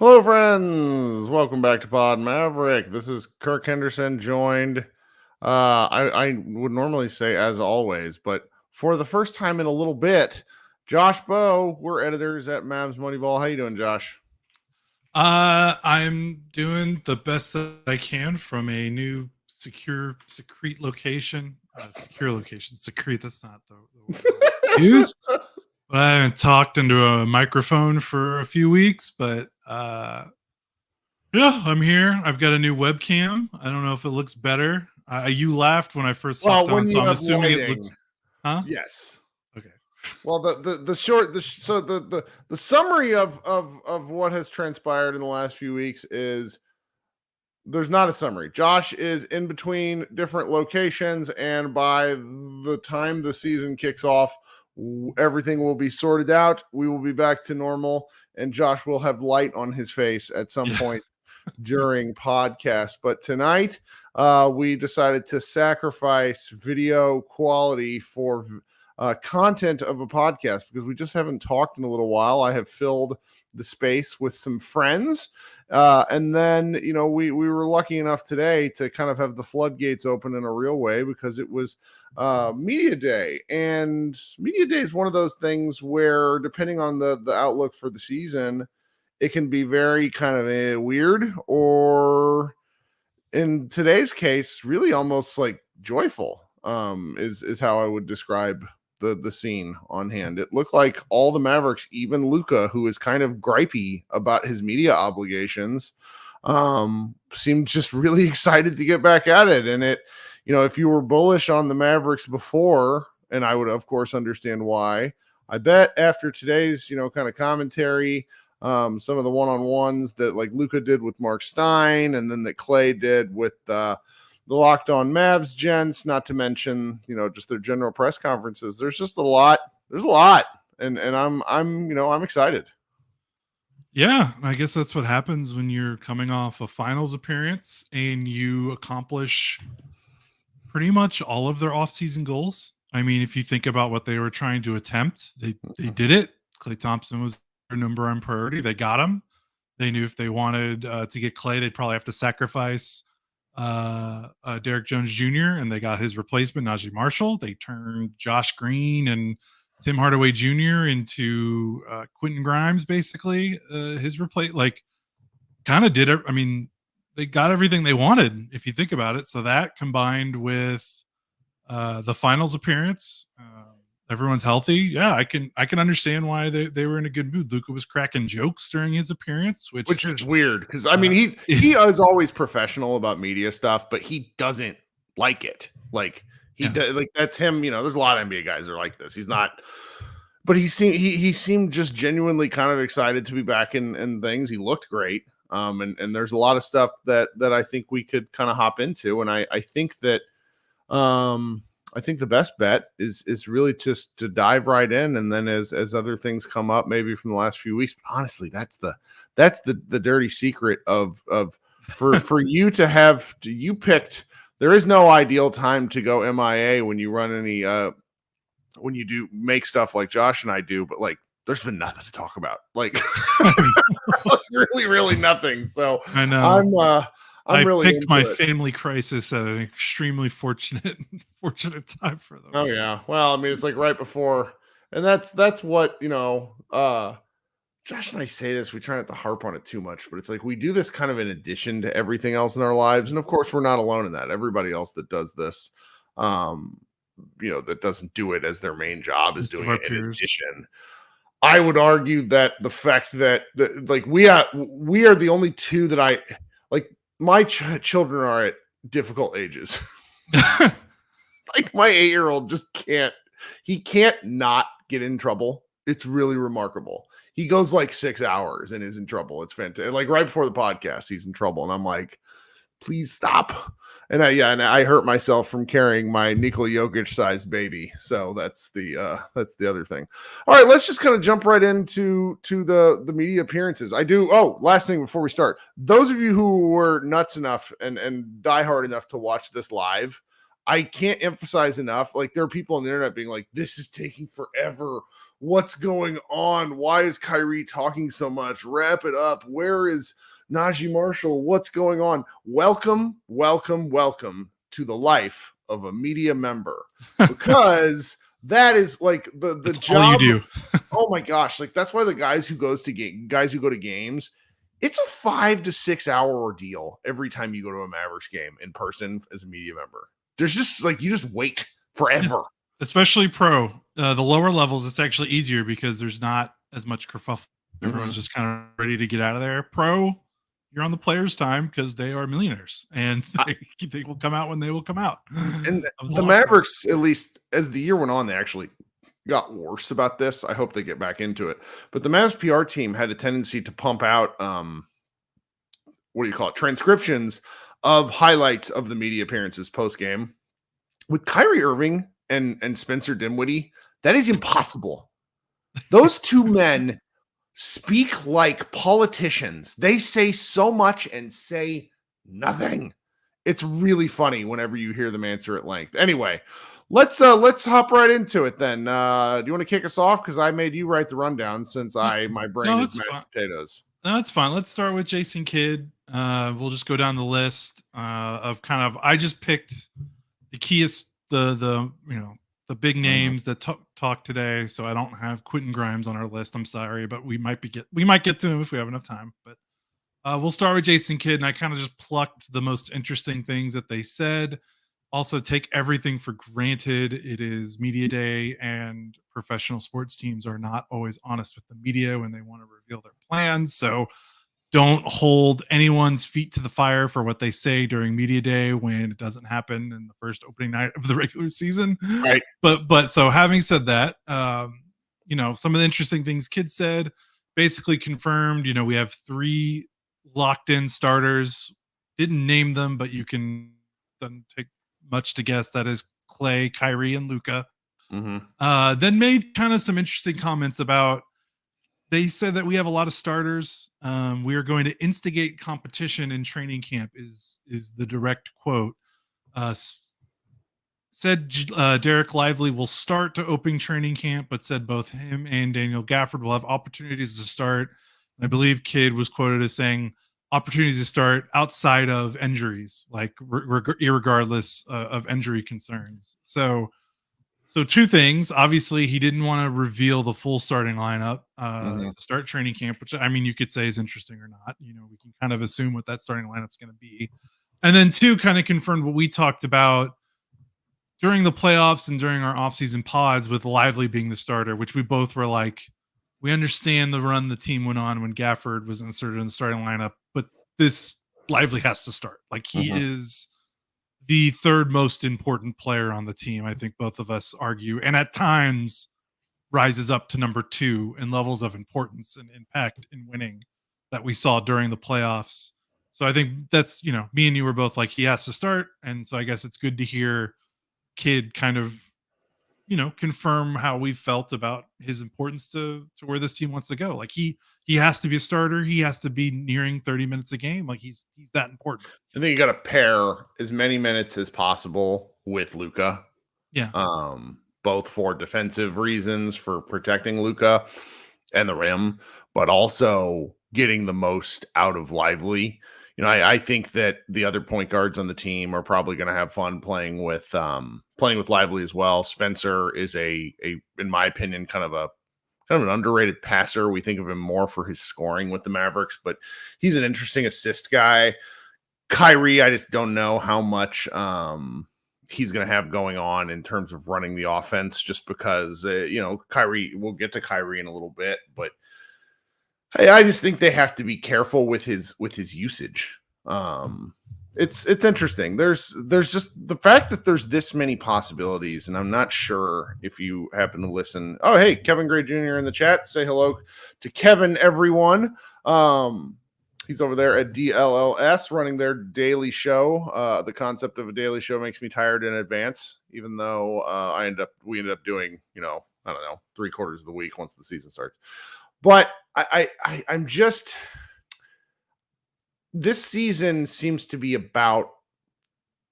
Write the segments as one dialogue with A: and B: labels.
A: Hello, friends. Welcome back to Pod Maverick. This is Kirk Henderson, joined, I would normally say as always, but for the first time in a little bit, Josh Bowe. We're editors at Mavs Moneyball. How you doing, Josh?
B: I'm doing the best that I can from a new secrete location. Secrete, that's not the word I use. But I haven't talked into a microphone for a few weeks, but yeah, I'm here. I've got a new webcam. I don't know if it looks better. You laughed when I first hopped on, so I'm assuming it looks. Huh?
A: Yes.
B: Okay.
A: Well, the summary of what has transpired in the last few weeks is there's not a summary. Josh is in between different locations, and by the time the season kicks off, everything will be sorted out. We will be back to normal, and Josh will have light on his face at some point during podcast. But tonight, we decided to sacrifice video quality for content of a podcast because we just haven't talked in a little while. I have filled the space with some friends. And then, we were lucky enough today to kind of have the floodgates open in a real way because it was media day. And media day is one of those things where, depending on the outlook for the season, it can be very kind of weird, or in today's case, really almost like joyful, is how I would describe the scene on hand. It looked like all the Mavericks, even Luka, who is kind of gripey about his media obligations, seemed just really excited to get back at it. And it, if you were bullish on the Mavericks before, and I would of course understand why, I bet after today's, kind of commentary, some of the one-on-ones that like Luka did with Mark Stein, and then that Klay did with the Locked On Mavs gents, not to mention, just their general press conferences. There's just a lot. There's a lot. And I'm excited.
B: Yeah, I guess that's what happens when you're coming off a finals appearance and you accomplish pretty much all of their offseason goals. I mean, if you think about what they were trying to attempt, they did it. Klay Thompson was their number one priority. They got him. They knew if they wanted to get Klay, they'd probably have to sacrifice Derek Jones Jr., and they got his replacement, Najee Marshall. They turned Josh Green and Tim Hardaway Jr. into Quentin Grimes, basically his replace. Like, kind of did it. I mean, they got everything they wanted, if you think about it. So that combined with the finals appearance, everyone's healthy. Yeah, I can understand why they were in a good mood. Luka was cracking jokes during his appearance, which
A: is weird because I mean he is always professional about media stuff, but he doesn't like it. Like does, like that's him. There's a lot of NBA guys that are like this. He's not, but he seemed just genuinely kind of excited to be back in things. He looked great. And there's a lot of stuff that I think we could kind of hop into, and I think that I think the best bet is really just to dive right in, and then as other things come up, maybe from the last few weeks. But honestly, that's the dirty secret of for you to have you picked. There is no ideal time to go MIA when you run any when you do make stuff like Josh and I do, but like there's been nothing to talk about, like really nothing. So
B: I know
A: I really
B: picked my family crisis at an extremely fortunate time for them.
A: Oh yeah. Well, I mean, it's like right before, and that's what, Josh and I say this, we try not to harp on it too much, but it's like we do this kind of in addition to everything else in our lives. And of course, we're not alone in that. Everybody else that does this, that doesn't do it as their main job is doing it in addition. I would argue that the fact that like we are the only two that I like. my children are at difficult ages. Like my 8-year-old just can't not get in trouble. It's really remarkable. He goes like 6 hours and is in trouble. It's fantastic. Like right before the podcast, he's in trouble. And I'm like, please stop. And I hurt myself from carrying my Nikola Jokic sized baby. So that's the other thing. All right, let's just kind of jump right into the media appearances. Last thing before we start. Those of you who were nuts enough and diehard enough to watch this live, I can't emphasize enough. Like there are people on the internet being like, this is taking forever. What's going on? Why is Kyrie talking so much? Wrap it up. Where is Najee Marshall? What's going on? Welcome to the life of a media member, because that is like the job
B: all you do.
A: Oh my gosh. Like that's why the guys who go to games, it's a 5 to 6 hour ordeal every time you go to a Mavericks game in person as a media member. There's just like, you just wait forever.
B: Especially pro. The lower levels, it's actually easier because there's not as much kerfuffle. Everyone's just kind of ready to get out of there. Pro, you're on the players' time because they are millionaires and they will come out when they will come out.
A: And the Mavericks, at least as the year went on, they actually got worse about this. I hope they get back into it. But the Mavs PR team had a tendency to pump out, transcriptions of highlights of the media appearances post-game. With Kyrie Irving and Spencer Dinwiddie, that is impossible. Those two men speak like politicians. They say so much and say nothing. It's really funny whenever you hear them answer at length. Anyway, let's hop right into it then. Do you want to kick us off? Because I made you write the rundown since my brain is mashed potatoes.
B: No, that's fine. Let's start with Jason Kidd. We'll just go down the list of kind of. I just picked the keyest, the big names that talk today. So I don't have Quentin Grimes on our list. I'm sorry, but we might get to him if we have enough time. But we'll start with Jason Kidd, and I kind of just plucked the most interesting things that they said. Also, take everything for granted. It is media day, and professional sports teams are not always honest with the media when they want to reveal their plans. So don't hold anyone's feet to the fire for what they say during media day when it doesn't happen in the first opening night of the regular season.
A: Right.
B: But so having said that, some of the interesting things Kidd said basically confirmed, we have 3 locked in starters. Didn't name them, but you can then take much to guess. That is Klay, Kyrie, and Luka. Then made kind of some interesting comments about, they said that we have a lot of starters. We are going to instigate competition in training camp is the direct quote. Said Derek Lively will start to open training camp, but said both him and Daniel Gafford will have opportunities to start. And I believe Kidd was quoted as saying opportunities to start outside of injuries, like irregardless of injury concerns. So 2 things. Obviously, he didn't want to reveal the full starting lineup to start training camp, which I mean, you could say is interesting or not. We can kind of assume what that starting lineup is going to be. And then 2, kind of confirmed what we talked about during the playoffs and during our offseason pods with Lively being the starter, which we both were like, we understand the run the team went on when Gafford was inserted in the starting lineup, but this Lively has to start. Like he is the 3rd most important player on the team. I think both of us argue, and at times rises up to number 2 in levels of importance and impact in winning that we saw during the playoffs. So I think that's, me and you were both like, he has to start. And so I guess it's good to hear Kidd kind of, confirm how we felt about his importance to where this team wants to go. Like he has to be a starter. He has to be nearing 30 minutes a game. Like he's that important.
A: I think you got to pair as many minutes as possible with Luka.
B: Yeah.
A: Both for defensive reasons, for protecting Luka and the rim, but also getting the most out of Lively. I think that the other point guards on the team are probably going to have fun playing with Lively as well. Spencer is in my opinion, kind of an underrated passer. We think of him more for his scoring with the Mavericks, but he's an interesting assist guy. Kyrie, I just don't know how much he's going to have going on in terms of running the offense, just because, Kyrie, we'll get to Kyrie in a little bit, but I just think they have to be careful with his usage. It's interesting. There's just the fact that there's this many possibilities, and I'm not sure if you happen to listen. Oh, hey, Kevin Gray Jr. in the chat. Say hello to Kevin, everyone. He's over there at DLLS running their daily show. The concept of a daily show makes me tired in advance, even though we ended up doing, I don't know, 3/4 of the week once the season starts. But I'm just, this season seems to be about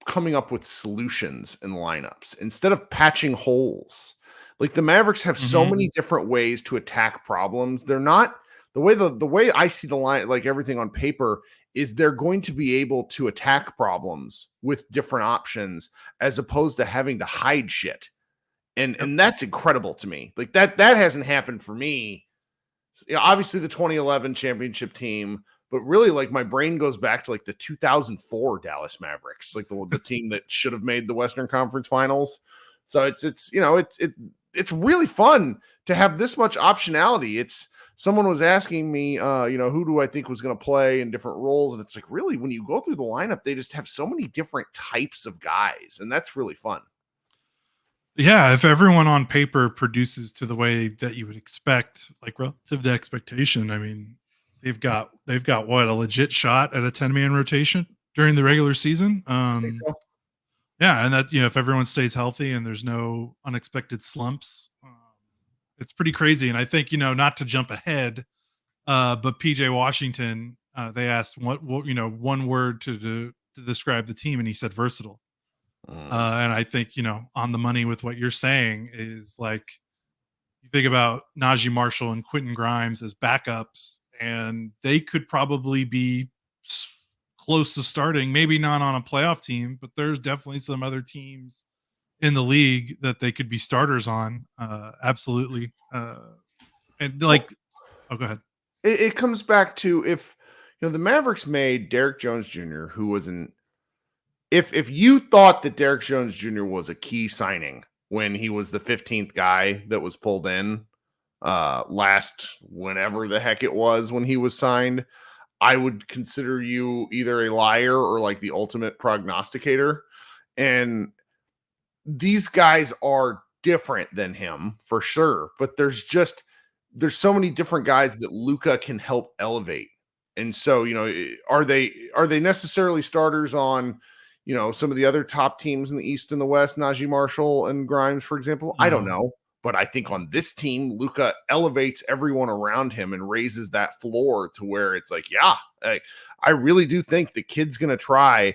A: coming up with solutions in lineups instead of patching holes. Like the Mavericks have so many different ways to attack problems. They're not the way I see the line, like everything on paper, is they're going to be able to attack problems with different options as opposed to having to hide shit. And that's incredible to me. Like that hasn't happened for me. Obviously the 2011 championship team, but really, like, my brain goes back to like the 2004 Dallas Mavericks, like the team that should have made the Western Conference Finals. So it's really fun to have this much optionality. Someone was asking me, who do I think was going to play in different roles, and it's like, really, when you go through the lineup, they just have so many different types of guys, and that's really fun.
B: Yeah, if everyone on paper produces to the way that you would expect, like relative to expectation, I mean, they've got what, a legit shot at a 10-man rotation during the regular season.
A: So.
B: Yeah, and that, if everyone stays healthy and there's no unexpected slumps, it's pretty crazy. And I think, not to jump ahead, but PJ Washington, they asked what one word to describe the team, and he said versatile. And I think, on the money with what you're saying is, like, you think about Najee Marshall and Quentin Grimes as backups, and they could probably be close to starting, maybe not on a playoff team, but there's definitely some other teams in the league that they could be starters on. Absolutely. And like, go ahead.
A: It comes back to, if the Mavericks made Derrick Jones Jr., who was if you thought that Derrick Jones Jr. was a key signing when he was the 15th guy that was pulled in last whenever the heck it was when he was signed, I would consider you either a liar or like the ultimate prognosticator. And these guys are different than him for sure, but there's so many different guys that Luka can help elevate. And so, are they necessarily starters on, some of the other top teams in the East and the West, Najee Marshall and Grimes, for example? I don't know. But I think on this team, Luka elevates everyone around him and raises that floor to where it's like, yeah, I really do think the kid's going to try.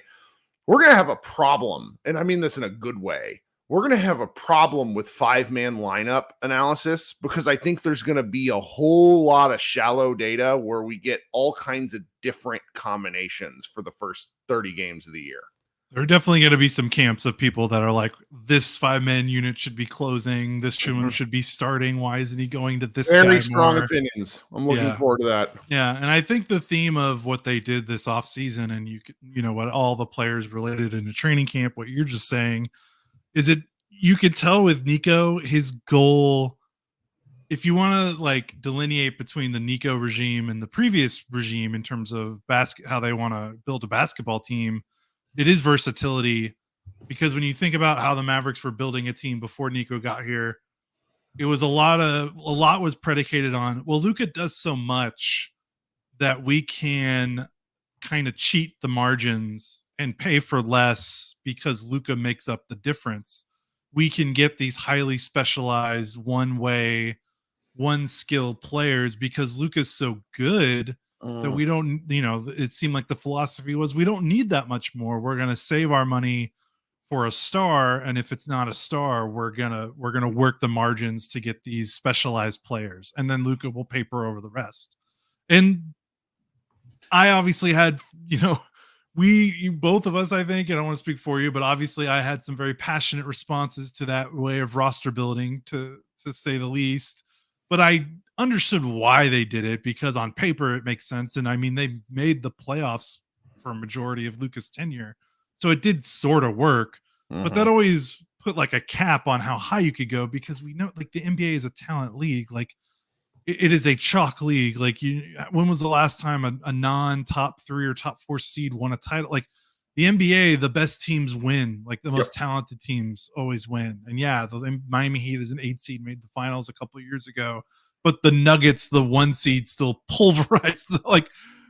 A: We're going to have a problem, and I mean this in a good way. We're going to have a problem with 5-man lineup analysis, because I think there's going to be a whole lot of shallow data where we get all kinds of different combinations for the first 30 games of the year.
B: There are definitely going to be some camps of people that are like, this 5-man unit should be closing. This one should be starting. Why isn't he going to this
A: Very
B: guy
A: strong
B: more?
A: Opinions. I'm looking forward to that.
B: Yeah. And I think the theme of what they did this offseason, and what all the players related in the training camp, what you're just saying, is you could tell with Nico, his goal, if you want to like delineate between the Nico regime and the previous regime in terms of how they want to build a basketball team, it is versatility. Because when you think about how the Mavericks were building a team before Nico got here, it was a lot was predicated on, well, Luka does so much that we can kind of cheat the margins and pay for less because Luka makes up the difference. We can get these highly specialized one skill players because Luka's so good that we don't, it seemed like the philosophy was, we don't need that much more. We're going to save our money for a star. And if it's not a star, we're going to work the margins to get these specialized players. And then Luka will paper over the rest. And I obviously had, both of us, I think, and I don't want to speak for you, but obviously I had some very passionate responses to that way of roster building, to say the least. But I understood why they did it, because on paper it makes sense. And I mean, they made the playoffs for a majority of Luka's tenure. So it did sort of work, but that always put like a cap on how high you could go, because we know like the NBA is a talent league. Like it is a chalk league. Like, when was the last time a non-top 3 or top 4 seed won a title? Like, the NBA, the best teams win. Like, the most talented teams always win. And yeah, the Miami Heat is an 8 seed, made the finals a couple of years ago, but the Nuggets, the 1 seed, still pulverized. Like,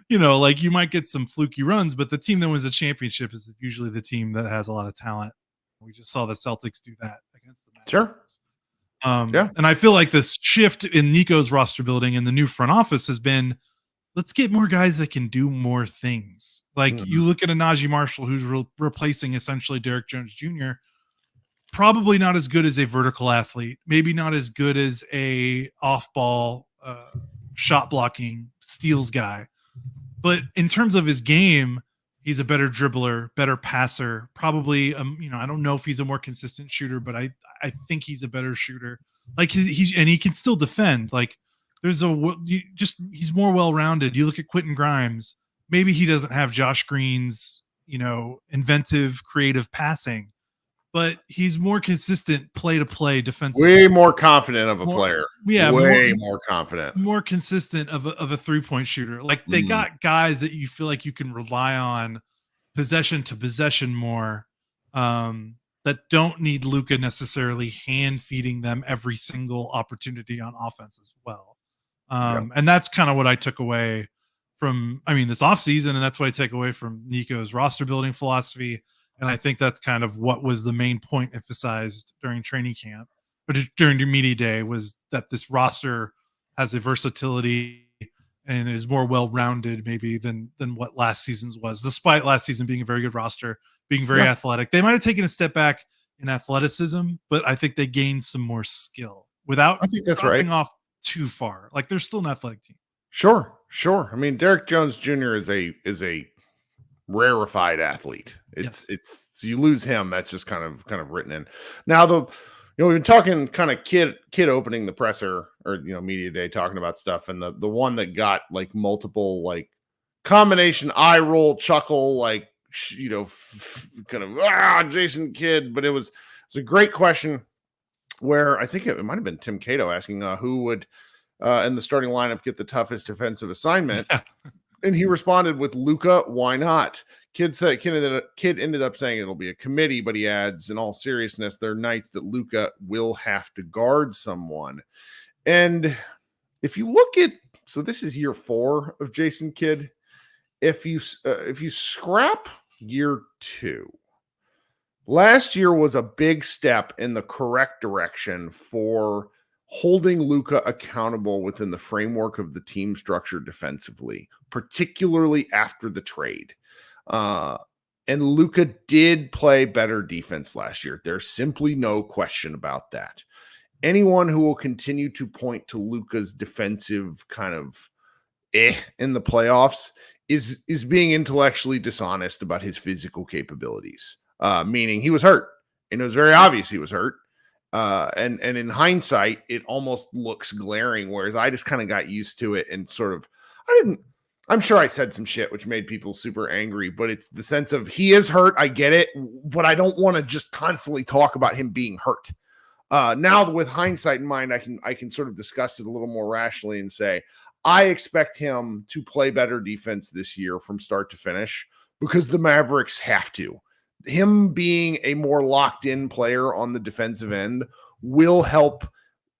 B: like you might get some fluky runs, but the team that wins a championship is usually the team that has a lot of talent. We just saw the Celtics do that against the Mavericks.
A: Sure.
B: And I feel like this shift in Nico's roster building and the new front office has been, let's get more guys that can do more things. Like, you look at a Najee Marshall, who's replacing essentially Derek Jones Jr., probably not as good as a vertical athlete, maybe not as good as a off-ball shot blocking steals guy. But in terms of his game, he's a better dribbler, better passer, probably, I don't know if he's a more consistent shooter, but I think he's a better shooter. Like, he can still defend. Like, he's more well-rounded. You look at Quentin Grimes, maybe he doesn't have Josh Green's, inventive, creative passing, but he's more consistent play-to-play defensively.
A: Way more confident of a player.
B: Yeah.
A: Way more confident.
B: More consistent of a 3-point shooter. Like, they got guys that you feel like you can rely on possession to possession more, that don't need Luka necessarily hand feeding them every single opportunity on offense as well. And that's kind of what I took away from, this offseason, and that's what I take away from Nico's roster building philosophy. And I think that's kind of what was the main point emphasized during training camp, but during the media day, was that this roster has a versatility and is more well-rounded maybe than what last season's was, despite last season being a very good roster, being very athletic. They might have taken a step back in athleticism, but I think they gained some more skill without dropping off too far. Like, they're still an athletic team.
A: Sure. Derek Jones Jr. is a rarefied athlete. It's you lose him, that's just kind of written in. Now, we've been talking kind of kid opening the presser, or media day, talking about stuff, and the one that got like multiple like combination eye roll, chuckle, like Jason Kidd, but it was a great question where I think it might have been Tim Cato asking who would in the starting lineup get the toughest defensive assignment. And he responded with Luka. Why not? Kid ended up saying it'll be a committee, but he adds, in all seriousness, there are nights that Luka will have to guard someone. And if you look at, so this is year 4 of Jason Kidd. If you scrap year 2, last year was a big step in the correct direction for holding Luka accountable within the framework of the team structure defensively, particularly after the trade. And Luka did play better defense last year. There's simply no question about that. Anyone who will continue to point to Luka's defensive kind of in the playoffs is being intellectually dishonest about his physical capabilities. Meaning he was hurt, and it was very obvious he was hurt. And in hindsight, it almost looks glaring, whereas I just kind of got used to it and sort of, I'm sure I said some shit which made people super angry, but it's the sense of he is hurt. I get it, but I don't want to just constantly talk about him being hurt. Now with hindsight in mind, I can sort of discuss it a little more rationally and say, I expect him to play better defense this year from start to finish because the Mavericks have to. Him being a more locked in player on the defensive end will help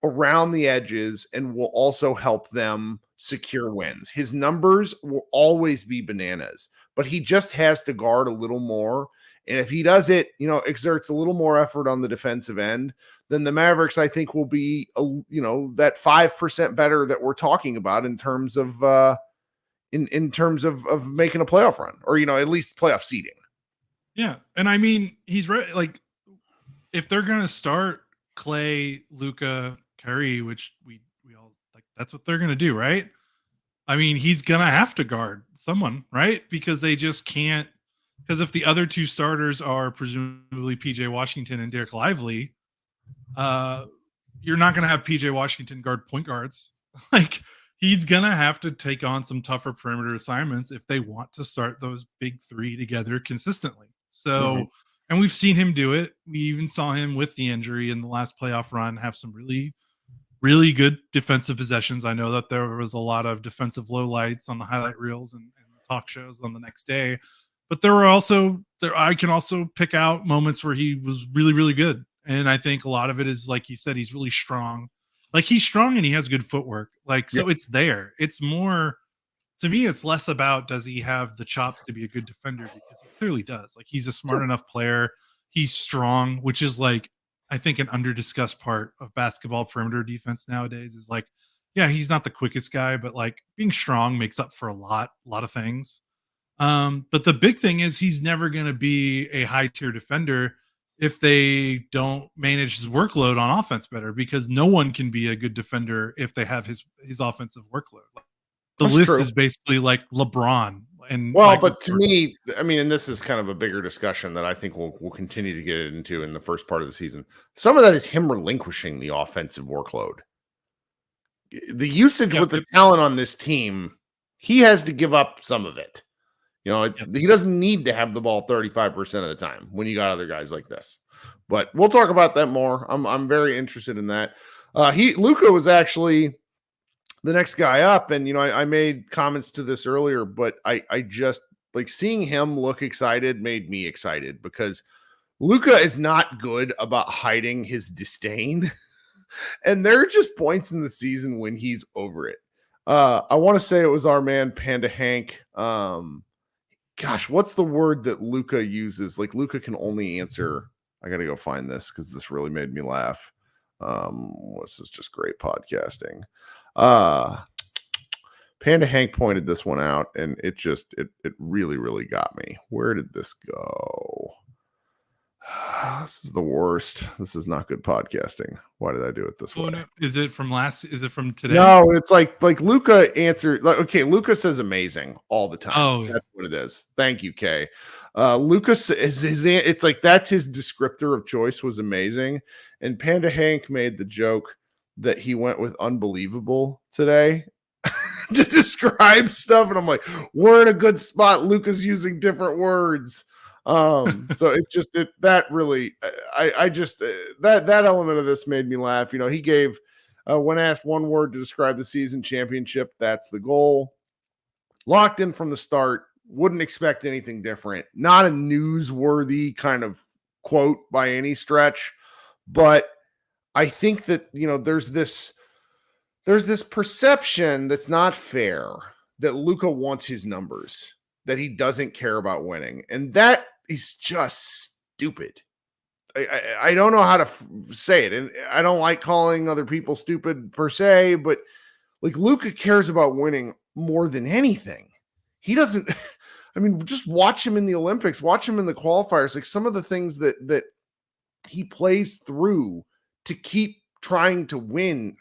A: around the edges and will also help them secure wins. His numbers will always be bananas, but he just has to guard a little more. And if he does it, exerts a little more effort on the defensive end, then the Mavericks, I think, will be, that 5% better that we're talking about in terms of, in terms of making a playoff run, or, at least playoff seeding.
B: Yeah. And he's right. Like, if they're going to start Klay, Luka, Kyrie, which we all like, that's what they're going to do, right? He's going to have to guard someone, right? Because they just can't, because if the other 2 starters are presumably PJ Washington and Derek Lively, you're not going to have PJ Washington guard point guards. Like, he's going to have to take on some tougher perimeter assignments if they want to start those big 3 together consistently. So, and we've seen him do it. We even saw him with the injury in the last playoff run have some really, really good defensive possessions. I know that there was a lot of defensive lowlights on the highlight reels and talk shows on the next day, but there were also there. I can also pick out moments where he was really, really good, and I think a lot of it is like you said, he's really strong. Like he's strong and he has good footwork. Like so, it's there. It's more to me. It's less about does he have the chops to be a good defender because he clearly does. Like he's a smart enough player. He's strong, which is like I think an under-discussed part of basketball perimeter defense nowadays is like, yeah, he's not the quickest guy, but like being strong makes up for a lot of things. But the big thing is he's never going to be a high tier defender if they don't manage his workload on offense better, because no one can be a good defender if they have his offensive workload. Like, the
A: That's
B: list
A: true.
B: is basically like LeBron and
A: Well,
B: Michael
A: but to
B: Jordan.
A: me, I mean, and this is kind of a bigger discussion that I think we'll continue to get into in the first part of the season. Some of that is him relinquishing the offensive workload. The usage with the talent on this team, he has to give up some of it. You know, he doesn't need to have the ball 35% of the time when you got other guys like this. But we'll talk about that more. I'm very interested in that. Luka was actually the next guy up, and I made comments to this earlier, but I just like seeing him look excited made me excited because Luka is not good about hiding his disdain. And there are just points in the season when he's over it. I want to say it was our man Panda Hank. Gosh, what's the word that Luka uses? Like Luka can only answer. I got to go find this because this really made me laugh. This is just great podcasting. Panda Hank pointed this one out, and it really, really got me. Where did this go? This is the worst. This is not good podcasting. Why did I do it this way?
B: No. Is it from today?
A: No, it's like Luka answered. Like, okay, Luka says amazing all the time.
B: Oh,
A: that's what it is. Thank you, Kay. Lucas is his. It's like that's his descriptor of choice was amazing, and Panda Hank made the joke that he went with unbelievable today to describe stuff, and I'm like, we're in a good spot. Luka's using different words. So that really, I just that element of this made me laugh. He gave when asked one word to describe the season, championship. That's the goal. Locked in from the start. Wouldn't expect anything different. Not a newsworthy kind of quote by any stretch, but I think that there's this perception that's not fair that Luka wants his numbers, that he doesn't care about winning, and that is just stupid. I don't know how to say it, and I don't like calling other people stupid per se, but like Luka cares about winning more than anything. He doesn't. I mean, just watch him in the Olympics, watch him in the qualifiers. Like some of the things that he plays through to keep trying to win.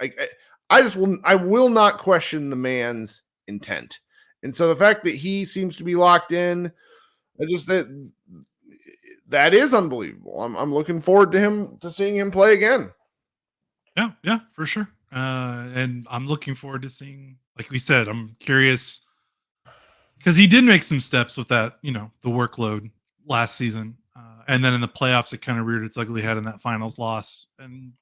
A: I will not question the man's intent, and so the fact that he seems to be locked in, that is unbelievable. I'm looking forward to seeing him play again.
B: Yeah, for sure. And I'm looking forward to seeing, like we said, I'm curious because he did make some steps with that, the workload last season. And then in the playoffs, it kind of reared its ugly head in that finals loss. And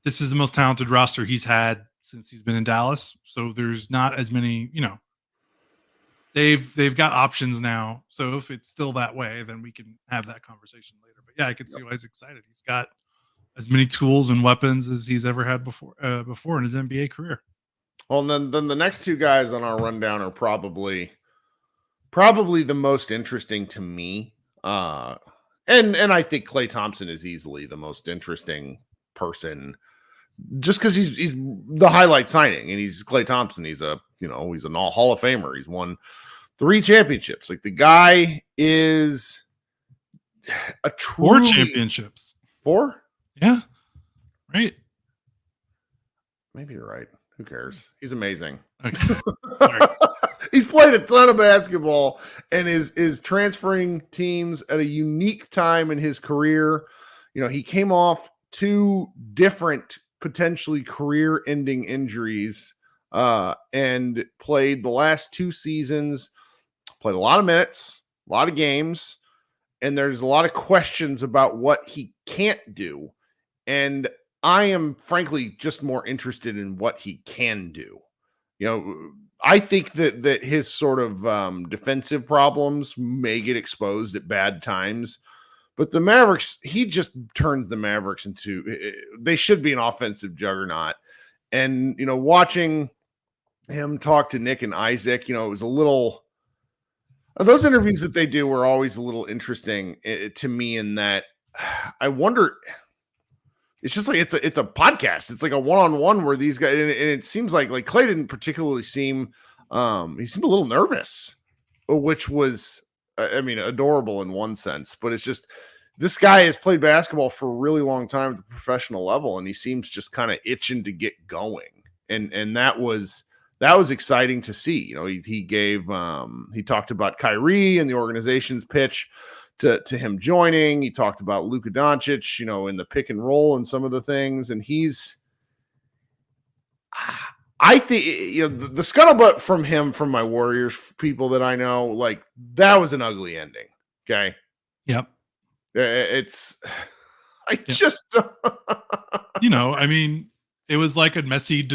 B: this is the most talented roster he's had since he's been in Dallas. So there's not as many, they've got options now. So if it's still that way, then we can have that conversation later. But yeah, I can see why he's excited. He's got as many tools and weapons as he's ever had before in his NBA career.
A: Well, and then the next two guys on our rundown are probably the most interesting to me. And I think Klay Thompson is easily the most interesting person, just because he's the highlight signing, and he's Klay Thompson. He's he's an all Hall of Famer. He's won 3 championships. Like the guy is a true
B: 4 championships.
A: 4?
B: Yeah. Right.
A: Maybe you're right. Who cares? He's amazing.
B: Okay.
A: He's played a ton of basketball and is transferring teams at a unique time in his career. He came off 2 different potentially career-ending injuries and played the last 2 seasons, played a lot of minutes, a lot of games, and there's a lot of questions about what he can't do. And I am frankly just more interested in what he can do. I think that his sort of defensive problems may get exposed at bad times, but the Mavericks, he just turns the Mavericks into, they should be an offensive juggernaut. And, watching him talk to Nick and Isaac, it was a little, those interviews that they do were always a little interesting to me in that I wonder, it's just like it's a podcast. It's like a one-on-one where these guys, and it seems like Klay didn't particularly seem, he seemed a little nervous, which was, adorable in one sense. But it's just, this guy has played basketball for a really long time at the professional level, and he seems just kind of itching to get going. And that was exciting to see. He gave, he talked about Kyrie and the organization's pitch to him joining. He talked about Luka Doncic, in the pick and roll and some of the things. And I think, the scuttlebutt from him, from my Warriors people that I know, like, that was an ugly ending. Okay.
B: Yep.
A: Just,
B: it was like a messy,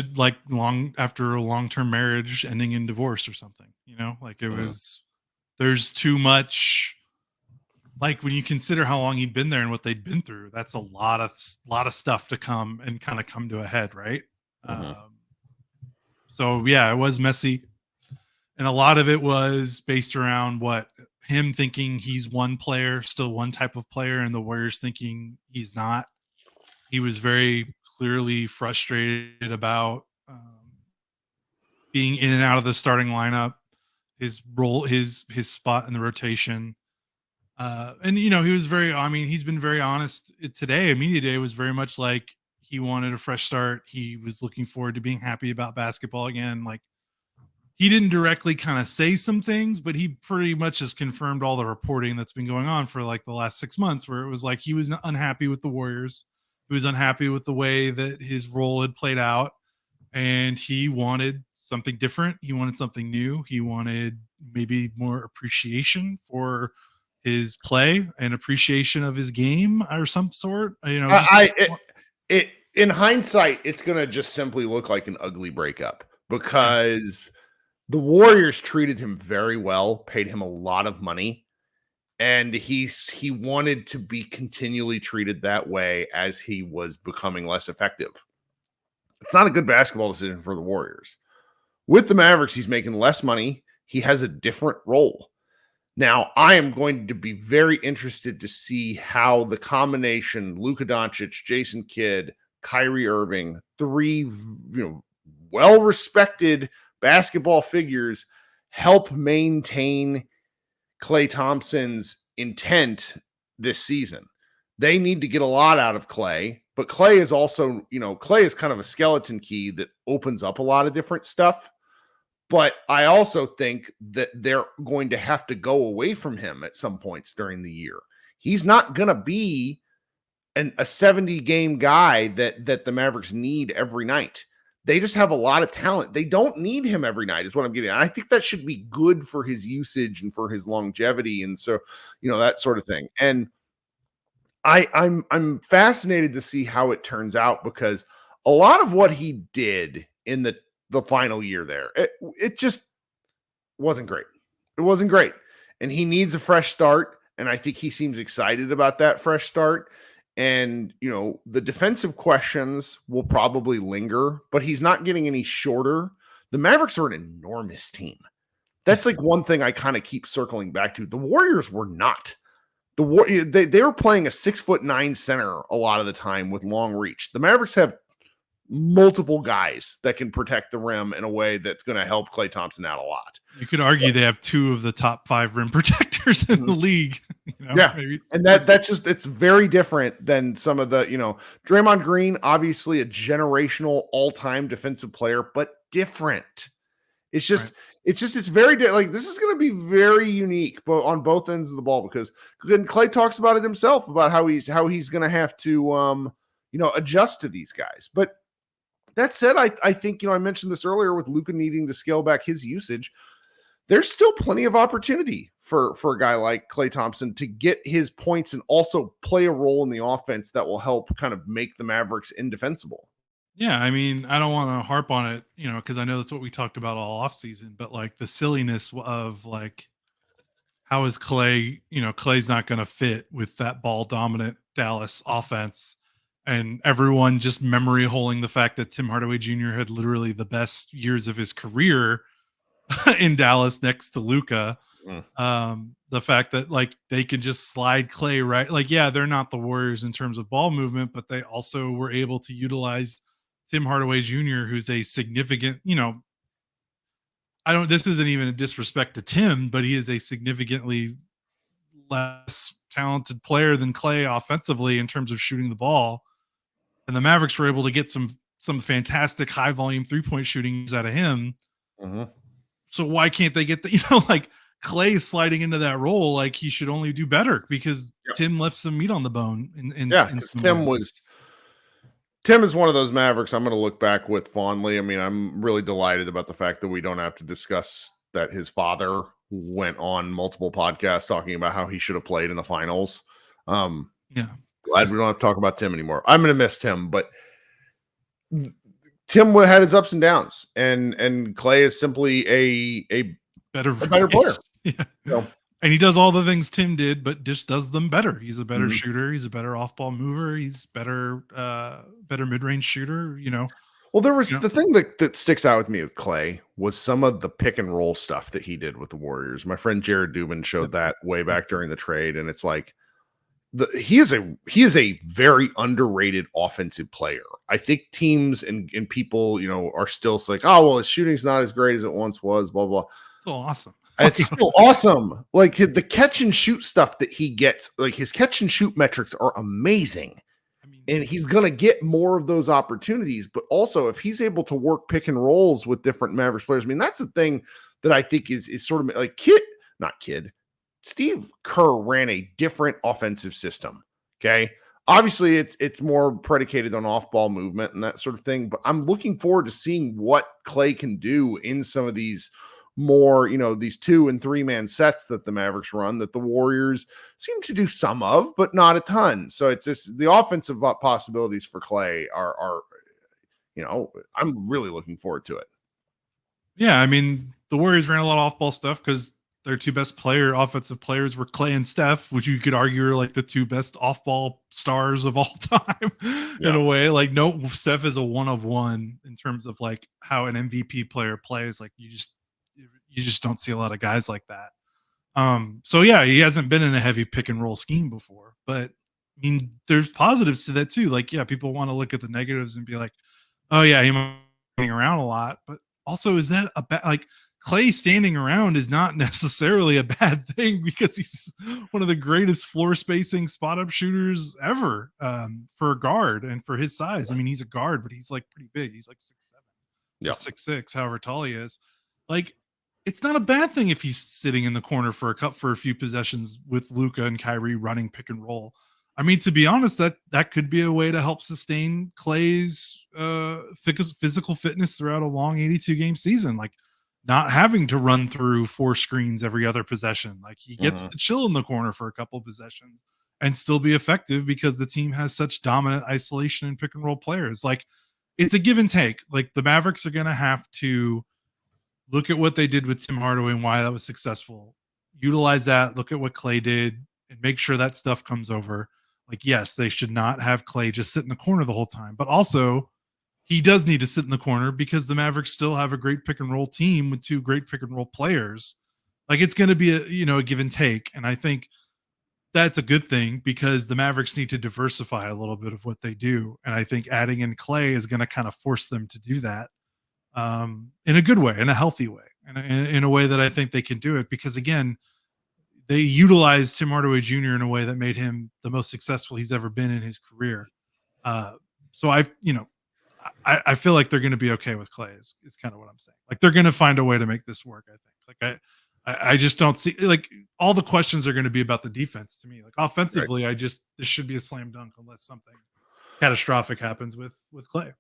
B: long after a long-term marriage ending in divorce or something, like it was, there's too much. Like when you consider how long he'd been there and what they'd been through, that's a lot of stuff to come to a head. Right. So yeah, it was messy. And a lot of it was based around him thinking he's one player, still one type of player, and the Warriors thinking he's not. He was very clearly frustrated about being in and out of the starting lineup, his role, his spot in the rotation. And he was he's been very honest today. Media day was very much like he wanted a fresh start. He was looking forward to being happy about basketball again. Like, he didn't directly kind of say some things, but he pretty much has confirmed all the reporting that's been going on for like the last 6 months, where it was like he was unhappy with the Warriors. He was unhappy with the way that his role had played out, and he wanted something different. He wanted something new. He wanted maybe more appreciation for his play and appreciation of his game or some sort.
A: In hindsight, it's going to just simply look like an ugly breakup, because the Warriors treated him very well, paid him a lot of money, and he wanted to be continually treated that way as he was becoming less effective. It's not a good basketball decision for the Warriors. With the Mavericks, he's making less money. He has a different role. Now, I am going to be very interested to see how the combination Luka Doncic, Jason Kidd, Kyrie Irving, three well-respected basketball figures, help maintain Klay Thompson's intent this season. They need to get a lot out of Klay, but Klay is also, Klay is kind of a skeleton key that opens up a lot of different stuff. But I also think that they're going to have to go away from him at some points during the year. He's not going to be a 70-game guy that the Mavericks need every night. They just have a lot of talent. They don't need him every night, is what I'm getting at. I think that should be good for his usage and for his longevity, and so that sort of thing. And I'm fascinated to see how it turns out, because a lot of what he did in the final year there, it just wasn't great. It wasn't great. And he needs a fresh start. And I think he seems excited about that fresh start. And, the defensive questions will probably linger, but he's not getting any shorter. The Mavericks are an enormous team. That's like one thing I kind of keep circling back to. The Warriors were not. They were playing a 6'9" center a lot of the time with long reach. The Mavericks have multiple guys that can protect the rim in a way that's going to help Klay Thompson out a lot.
B: You could argue they have 2 of the top 5 rim protectors in the league.
A: Yeah. Maybe. And that's just, it's very different than some of the, Draymond Green, obviously a generational all-time defensive player, but different. It's just, it's very like, this is going to be very unique, but on both ends of the ball, because Klay talks about it himself, about how he's going to have to, adjust to these guys. But that said, I think, I mentioned this earlier with Luka needing to scale back his usage. there's still plenty of opportunity for a guy like Klay Thompson to get his points and also play a role in the offense that will help kind of make the Mavericks indefensible.
B: Yeah, I mean, I don't want to harp on it, because I know that's what we talked about all off season, but like the silliness of like, how is Klay, Klay's not going to fit with that ball dominant Dallas offense, and everyone just memory holding the fact that Tim Hardaway Jr. had literally the best years of his career in Dallas next to Luka. The fact that like they can just slide Klay right, like, yeah, they're not the Warriors in terms of ball movement, but they also were able to utilize Tim Hardaway Jr., who's a significant, this isn't even a disrespect to Tim, but he is a significantly less talented player than Klay offensively in terms of shooting the ball. And the Mavericks were able to get some fantastic high volume 3-point shootings out of him. So why can't they get like Klay sliding into that role? Like, he should only do better because Tim left some meat on the bone.
A: Tim is one of those Mavericks I'm going to look back with fondly. I mean, I'm really delighted about the fact that we don't have to discuss that his father went on multiple podcasts talking about how he should have played in the finals. Glad we don't have to talk about Tim anymore. I'm going to miss Tim, but Tim had his ups and downs, and Klay is simply a better player.
B: Yeah. And he does all the things Tim did, but just does them better. He's a better shooter. He's a better off-ball mover. He's better mid-range shooter.
A: Well, there was the thing that sticks out with me with Klay was some of the pick and roll stuff that he did with the Warriors. My friend Jared Dubin showed that way back during the trade, and it's like he is a very underrated offensive player. I think teams and people are still like, oh well, his shooting's not as great as it once was. Blah blah.
B: Still awesome.
A: It's still awesome. Like the catch and shoot stuff that he gets, like his catch and shoot metrics are amazing. I mean, and he's going to get more of those opportunities, but also if he's able to work pick and rolls with different Mavericks players, I mean, that's the thing that I think is sort of like Steve Kerr ran a different offensive system. Okay. Obviously it's more predicated on off-ball movement and that sort of thing, but I'm looking forward to seeing what Klay can do in some of these more, these 2 and 3 man sets that the Mavericks run that the Warriors seem to do some of, but not a ton. So it's just the offensive possibilities for Klay are I'm really looking forward to it.
B: Yeah. I mean, the Warriors ran a lot of off ball stuff because their 2 best offensive players were Klay and Steph, which you could argue are like the 2 best off ball stars of all time in a way. Like, no, Steph is a 1 of 1 in terms of like how an MVP player plays. Like, you just don't see a lot of guys like that. So yeah, he hasn't been in a heavy pick and roll scheme before, but I mean, there's positives to that too. Like, yeah, people want to look at the negatives and be like, oh yeah, he might be running around a lot, but also is that a bad, like Klay standing around is not necessarily a bad thing because he's one of the greatest floor spacing spot up shooters ever for a guard and for his size. I mean, he's a guard, but he's like pretty big. He's like 6'7", 6'6", however tall he is. Like, it's not a bad thing if he's sitting in the corner for a few possessions with Luka and Kyrie running pick and roll. I mean, to be honest, that could be a way to help sustain Klay's physical fitness throughout a long 82-game season. Like, not having to run through 4 screens every other possession. Like, he gets to chill in the corner for a couple of possessions and still be effective because the team has such dominant isolation and pick and roll players. Like, it's a give and take. Like, the Mavericks are going to have to look at what they did with Tim Hardaway and why that was successful. Utilize that. Look at what Klay did and make sure that stuff comes over. Like, yes, they should not have Klay just sit in the corner the whole time, but also he does need to sit in the corner because the Mavericks still have a great pick and roll team with 2 great pick and roll players. Like, it's going to be a give and take. And I think that's a good thing because the Mavericks need to diversify a little bit of what they do. And I think adding in Klay is going to kind of force them to do that. In a good way, in a healthy way, and in a way that I think they can do it because, again, they utilized Tim Hardaway Jr. in a way that made him the most successful he's ever been in his career. So I feel like they're going to be okay with Klay is kind of what I'm saying. Like, they're going to find a way to make this work. I think. Like, I just don't see, like, all the questions are going to be about the defense to me. Like, offensively, right. This should be a slam dunk unless something catastrophic happens with Klay.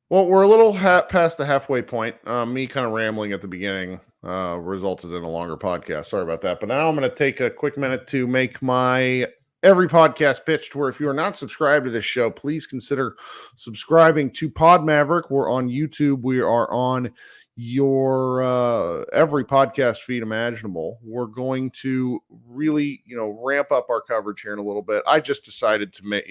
A: Well, we're a little past the halfway point. Me kind of rambling at the beginning resulted in a longer podcast. Sorry about that. But now I'm going to take a quick minute to make my every podcast pitch to where if you are not subscribed to this show, please consider subscribing to Pod Maverick. We're on YouTube. We are on your every podcast feed imaginable. We're going to really, ramp up our coverage here in a little bit. I just decided to make,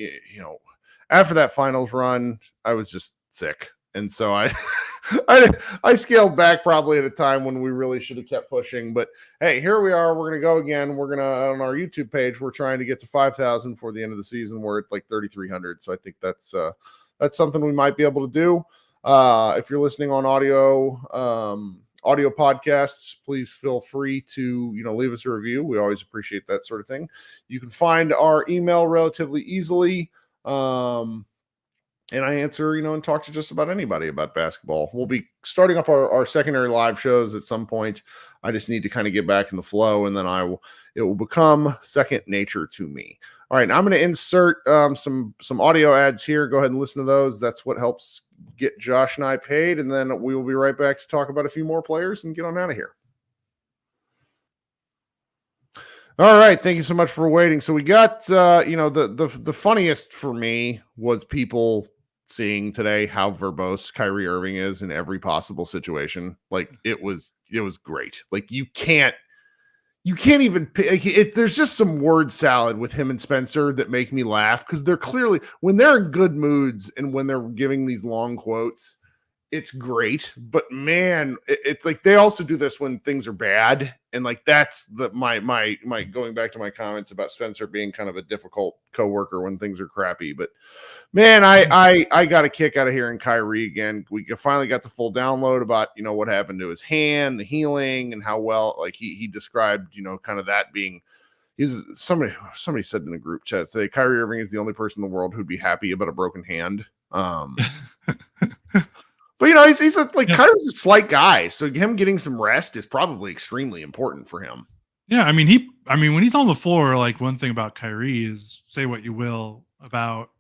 A: after that finals run, I was just sick. And so I scaled back probably at a time when we really should have kept pushing. But hey, here we are. We're going to go again. We're going to, on our YouTube page, we're trying to get to 5,000 for the end of the season. We're at like 3,300. So I think that's something we might be able to do. If you're listening on audio podcasts, please feel free to, leave us a review. We always appreciate that sort of thing. You can find our email relatively easily. And I answer, and talk to just about anybody about basketball. We'll be starting up our secondary live shows at some point. I just need to kind of get back in the flow, and then it will become second nature to me. All right, now I'm going to insert some audio ads here. Go ahead and listen to those. That's what helps get Josh and I paid, and then we will be right back to talk about a few more players and get on out of here. All right, thank you so much for waiting. So we got, the funniest for me was people seeing today how verbose Kyrie Irving is in every possible situation. Like it was great. Like you can't even there's just some word salad with him and Spencer that make me laugh because they're clearly, when they're in good moods and when they're giving these long quotes, it's great. But man, it's like they also do this when things are bad, and like that's my going back to my comments about Spencer being kind of a difficult coworker when things are crappy. But man, I got a kick out of hearing Kyrie again. We finally got the full download about what happened to his hand, the healing, and how well like he described kind of that being. Somebody said in the group chat today, Kyrie Irving is the only person in the world who'd be happy about a broken hand. But he's Kyrie's a slight guy, so him getting some rest is probably extremely important for him.
B: Yeah, I mean when he's on the floor, like one thing about Kyrie is, say what you will about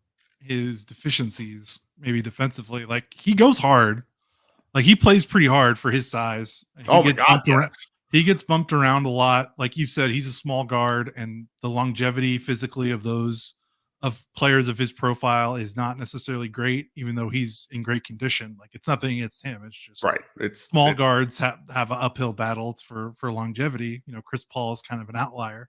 B: his deficiencies, maybe defensively, like he goes hard, like he plays pretty hard for his size. He gets bumped around a lot, like you said. He's a small guard, and the longevity physically of players of his profile is not necessarily great, even though he's in great condition. Like it's nothing against him. It's just
A: right.
B: Small guards have an uphill battle for longevity. Chris Paul is kind of an outlier.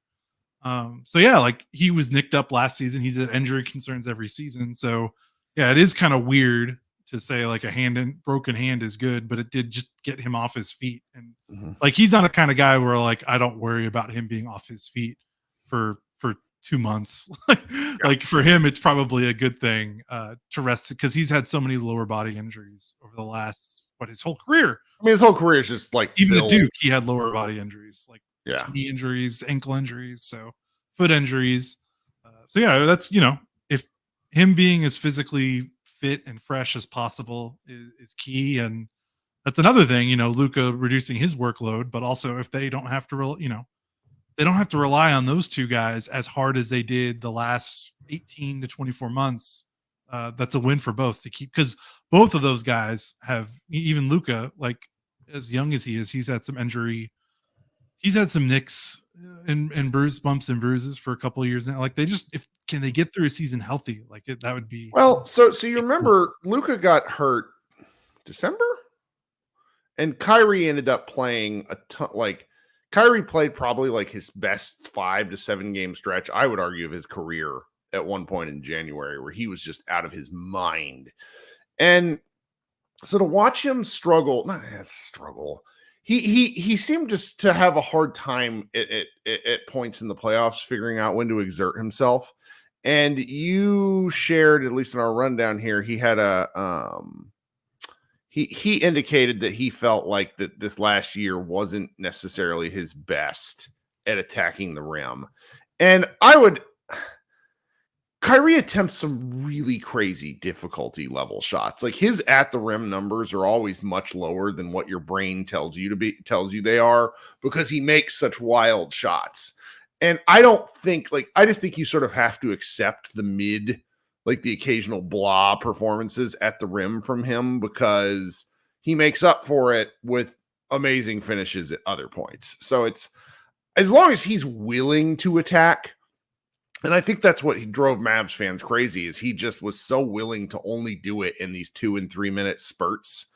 B: So yeah, like he was nicked up last season. He's had injury concerns every season. So yeah, it is kind of weird to say like broken hand is good, but it did just get him off his feet. And like, he's not a kind of guy where like, I don't worry about him being off his feet for 2 months. Like for him, it's probably a good thing to rest, because he's had so many lower body injuries over the last, his whole career.
A: I mean, his whole career is just like
B: even at Duke, he had lower body injuries, like knee injuries, ankle injuries, so foot injuries. So yeah, that's if him being as physically fit and fresh as possible is key, and that's another thing. Luka reducing his workload, but also if they don't have to, they don't have to rely on those two guys as hard as they did the last 18 to 24 months. That's a win for both to keep, because both of those guys have, even Luka, like as young as he is, he's had some injury. He's had some nicks and bumps and bruises for a couple of years now. Like can they get through a season healthy? Like that would be.
A: Well, so you remember Luka got hurt December, and Kyrie ended up playing a ton. Like Kyrie played probably like his best 5 to 7 game stretch, I would argue, of his career at one point in January, where he was just out of his mind. And so to watch him struggle, he seemed just to have a hard time at points in the playoffs figuring out when to exert himself. And you shared, at least in our rundown here, he had he indicated that he felt like that this last year wasn't necessarily his best at attacking the rim. And Kyrie attempts some really crazy difficulty level shots. Like his at the rim numbers are always much lower than what your brain tells you they are, because he makes such wild shots. And I just think you sort of have to accept the mid like the occasional blah performances at the rim from him, because he makes up for it with amazing finishes at other points. So it's, as long as he's willing to attack, and I think that's what he drove Mavs fans crazy, is he just was so willing to only do it in these 2 and 3 minute spurts.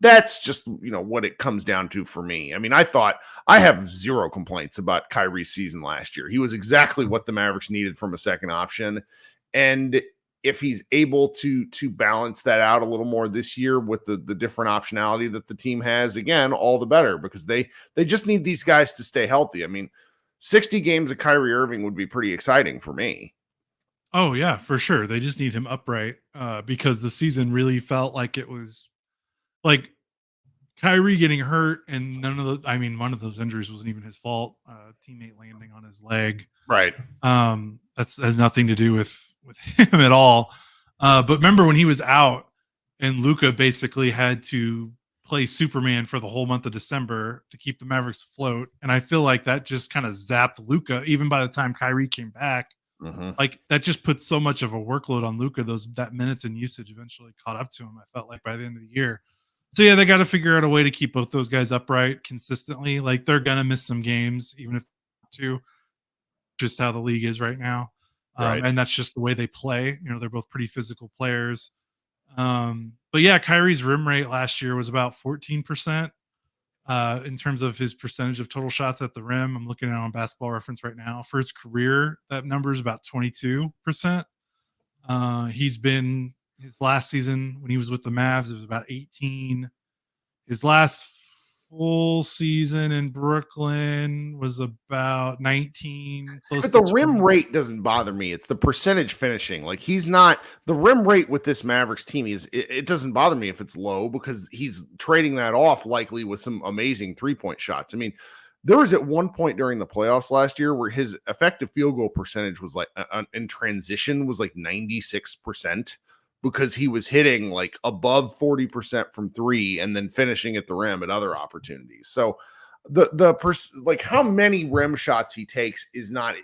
A: That's just, what it comes down to for me. I mean, I have zero complaints about Kyrie's season last year. He was exactly what the Mavericks needed from a second option. And if he's able to balance that out a little more this year with the different optionality that the team has, again, all the better, because they just need these guys to stay healthy. I mean, 60 games of Kyrie Irving would be pretty exciting for me.
B: Oh yeah, for sure. They just need him upright because the season really felt like it was like Kyrie getting hurt, and one of those injuries wasn't even his fault. Teammate landing on his leg.
A: Right.
B: That's has nothing to do with him at all. But remember when he was out and Luka basically had to play Superman for the whole month of December to keep the Mavericks afloat. And I feel like that just kind of zapped Luka. Even by the time Kyrie came back, like that just put so much of a workload on Luka. That minutes and usage eventually caught up to him, I felt like, by the end of the year. So yeah, they got to figure out a way to keep both those guys upright consistently. Like they're gonna miss some games, even if just how the league is right now.
A: Right.
B: And that's just the way they play. They're both pretty physical players. But yeah, Kyrie's rim rate last year was about 14% in terms of his percentage of total shots at the rim. I'm looking at it on Basketball Reference right now. For his career, that number is about 22%. He's been, his last season when he was with the Mavs, it was about 18. His last full season in Brooklyn was about 19.
A: But the rim rate doesn't bother me. It's the percentage finishing. Like he's not, the rim rate with this Mavericks team it doesn't bother me if it's low, because he's trading that off likely with some amazing 3-point shots. I mean, there was at one point during the playoffs last year where his effective field goal percentage was like in transition was like 96%, because he was hitting like above 40% from three and then finishing at the rim at other opportunities. So like how many rim shots he takes is not,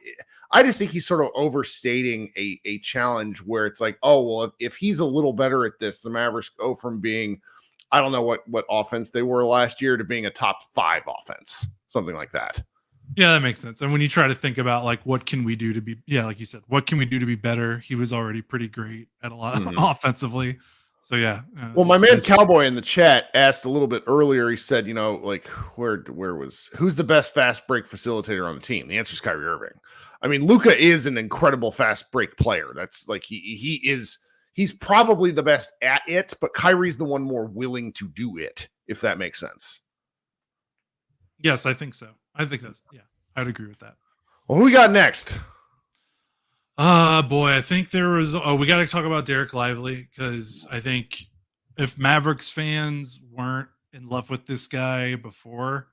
A: I just think he's sort of overstating a challenge where it's like, oh, well, if he's a little better at this, the Mavericks go from being, I don't know what offense they were last year, to being a top 5 offense, something like that.
B: Yeah, that makes sense. And when you try to think about like what can we do to be, like you said, what can we do to be better? He was already pretty great at a lot offensively. So yeah.
A: Well, my man Cowboy in the chat asked a little bit earlier. He said, like who's the best fast break facilitator on the team? The answer is Kyrie Irving. I mean, Luka is an incredible fast break player. That's like he's probably the best at it, but Kyrie's the one more willing to do it, if that makes sense.
B: Yes, I think so. I think I'd agree with that.
A: Well, who we got next?
B: Boy, I think we got to talk about Derek Lively, because I think if Mavericks fans weren't in love with this guy before,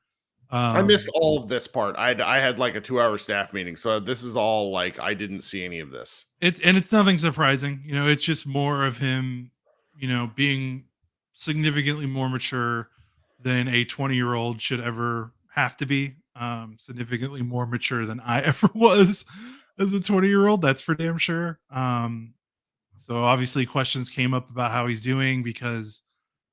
A: I missed all of this part. I had like a 2-hour staff meeting, so this is all like I didn't see any of this.
B: It's nothing surprising. It's just more of him, being significantly more mature than a 20-year-old should ever have to be. Significantly more mature than I ever was as a 20-year-old. That's for damn sure. So obviously questions came up about how he's doing because,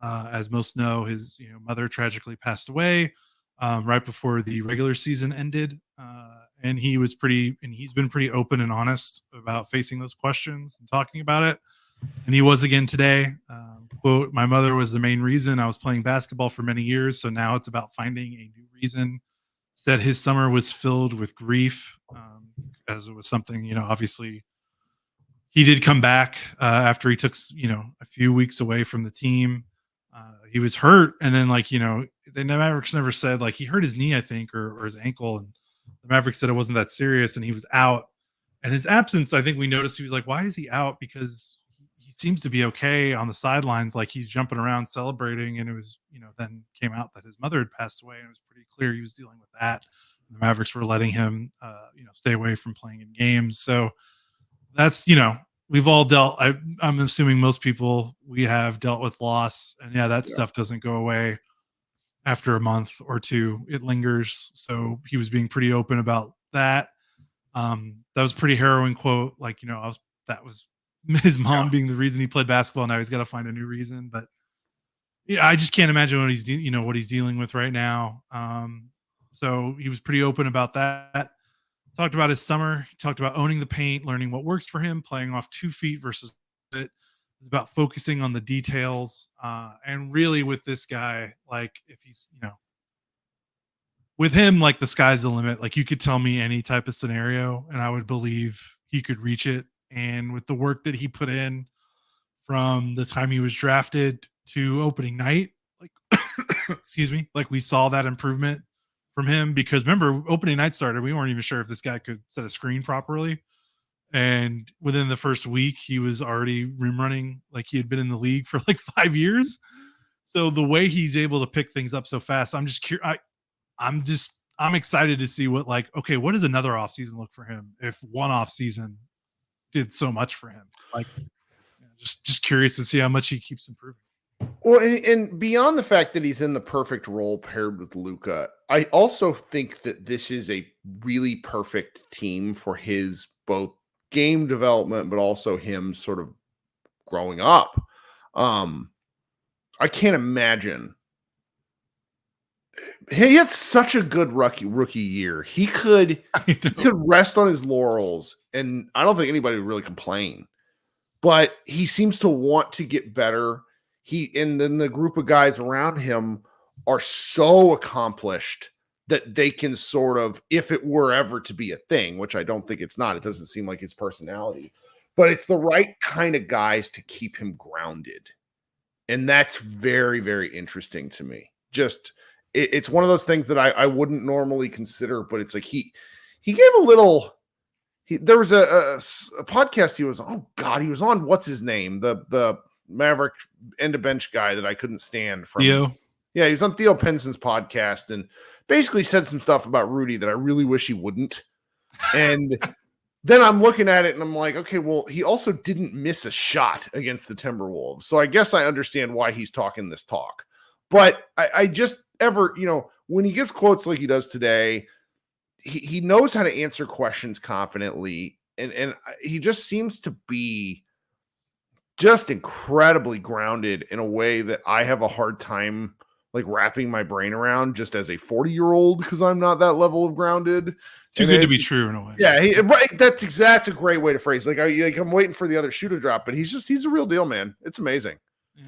B: as most know, his mother tragically passed away right before the regular season ended. And he's been pretty open and honest about facing those questions and talking about it. And he was again today. Quote, "My mother was the main reason I was playing basketball for many years. So now it's about finding a new reason." Said his summer was filled with grief, as it was something, obviously he did come back after he took, a few weeks away from the team. He was hurt. And then the Mavericks never said, like, he hurt his knee, I think, or his ankle. And the Mavericks said it wasn't that serious and he was out. And his absence, I think we noticed, he was like, why is he out? Because he seems to be okay on the sidelines. Like he's jumping around celebrating. And it was, then came out that his mother had passed away. And it was pretty clear he was dealing with that. And the Mavericks were letting him, stay away from playing in games. So that's, we've all dealt. I'm assuming most people, we have dealt with loss. And that stuff doesn't go away after a month or two. It lingers. So he was being pretty open about that. That was a pretty harrowing quote. Like, that was his mom being the reason he played basketball. Now he's got to find a new reason. But yeah, I just can't imagine what he's dealing with right now. So he was pretty open about that. Talked about his summer. He talked about owning the paint, learning what works for him, playing off 2 feet versus it. It's about focusing on the details. And really with this guy, like if he's, with him, like the sky's the limit. Like you could tell me any type of scenario and I would believe he could reach it. And with the work that he put in from the time he was drafted to opening night, like, excuse me, like we saw that improvement from him, because remember opening night started, we weren't even sure if this guy could set a screen properly. And within the first week, he was already rim running like he had been in the league for like 5 years. So the way he's able to pick things up so fast, I'm just curious. I'm excited to see what, like, okay, what does another offseason look for him if one offseason did so much for him? Like, just curious to see how much he keeps improving.
A: Well, and beyond the fact that he's in the perfect role paired with Luka, I also think that this is a really perfect team for his both game development, but also him sort of growing up. I can't imagine. He had such a good rookie year. He could rest on his laurels, and I don't think anybody would really complain. But he seems to want to get better. And then the group of guys around him are so accomplished that they can sort of, if it were ever to be a thing, which I don't think it's not, it doesn't seem like his personality, but it's the right kind of guys to keep him grounded. And that's very, very interesting to me. Just, it's one of those things that I wouldn't normally consider, but it's like he gave a little. There was a podcast he was on. Oh God, he was on. What's his name? The Maverick end of bench guy that I couldn't stand from.
B: Theo.
A: Yeah, he was on Theo Penson's podcast and basically said some stuff about Rudy that I really wish he wouldn't. And then I'm looking at it and I'm like, okay, well, he also didn't miss a shot against the Timberwolves. So I guess I understand why he's talking this talk. But I just when he gives quotes like he does today, he knows how to answer questions confidently. And he just seems to be just incredibly grounded in a way that I have a hard time like wrapping my brain around just as a 40-year-old, because I'm not that level of grounded.
B: It's too good to be true in a way.
A: Yeah, that's a great way to phrase it. I'm waiting for the other shoe to drop, but he's a real deal, man. It's amazing.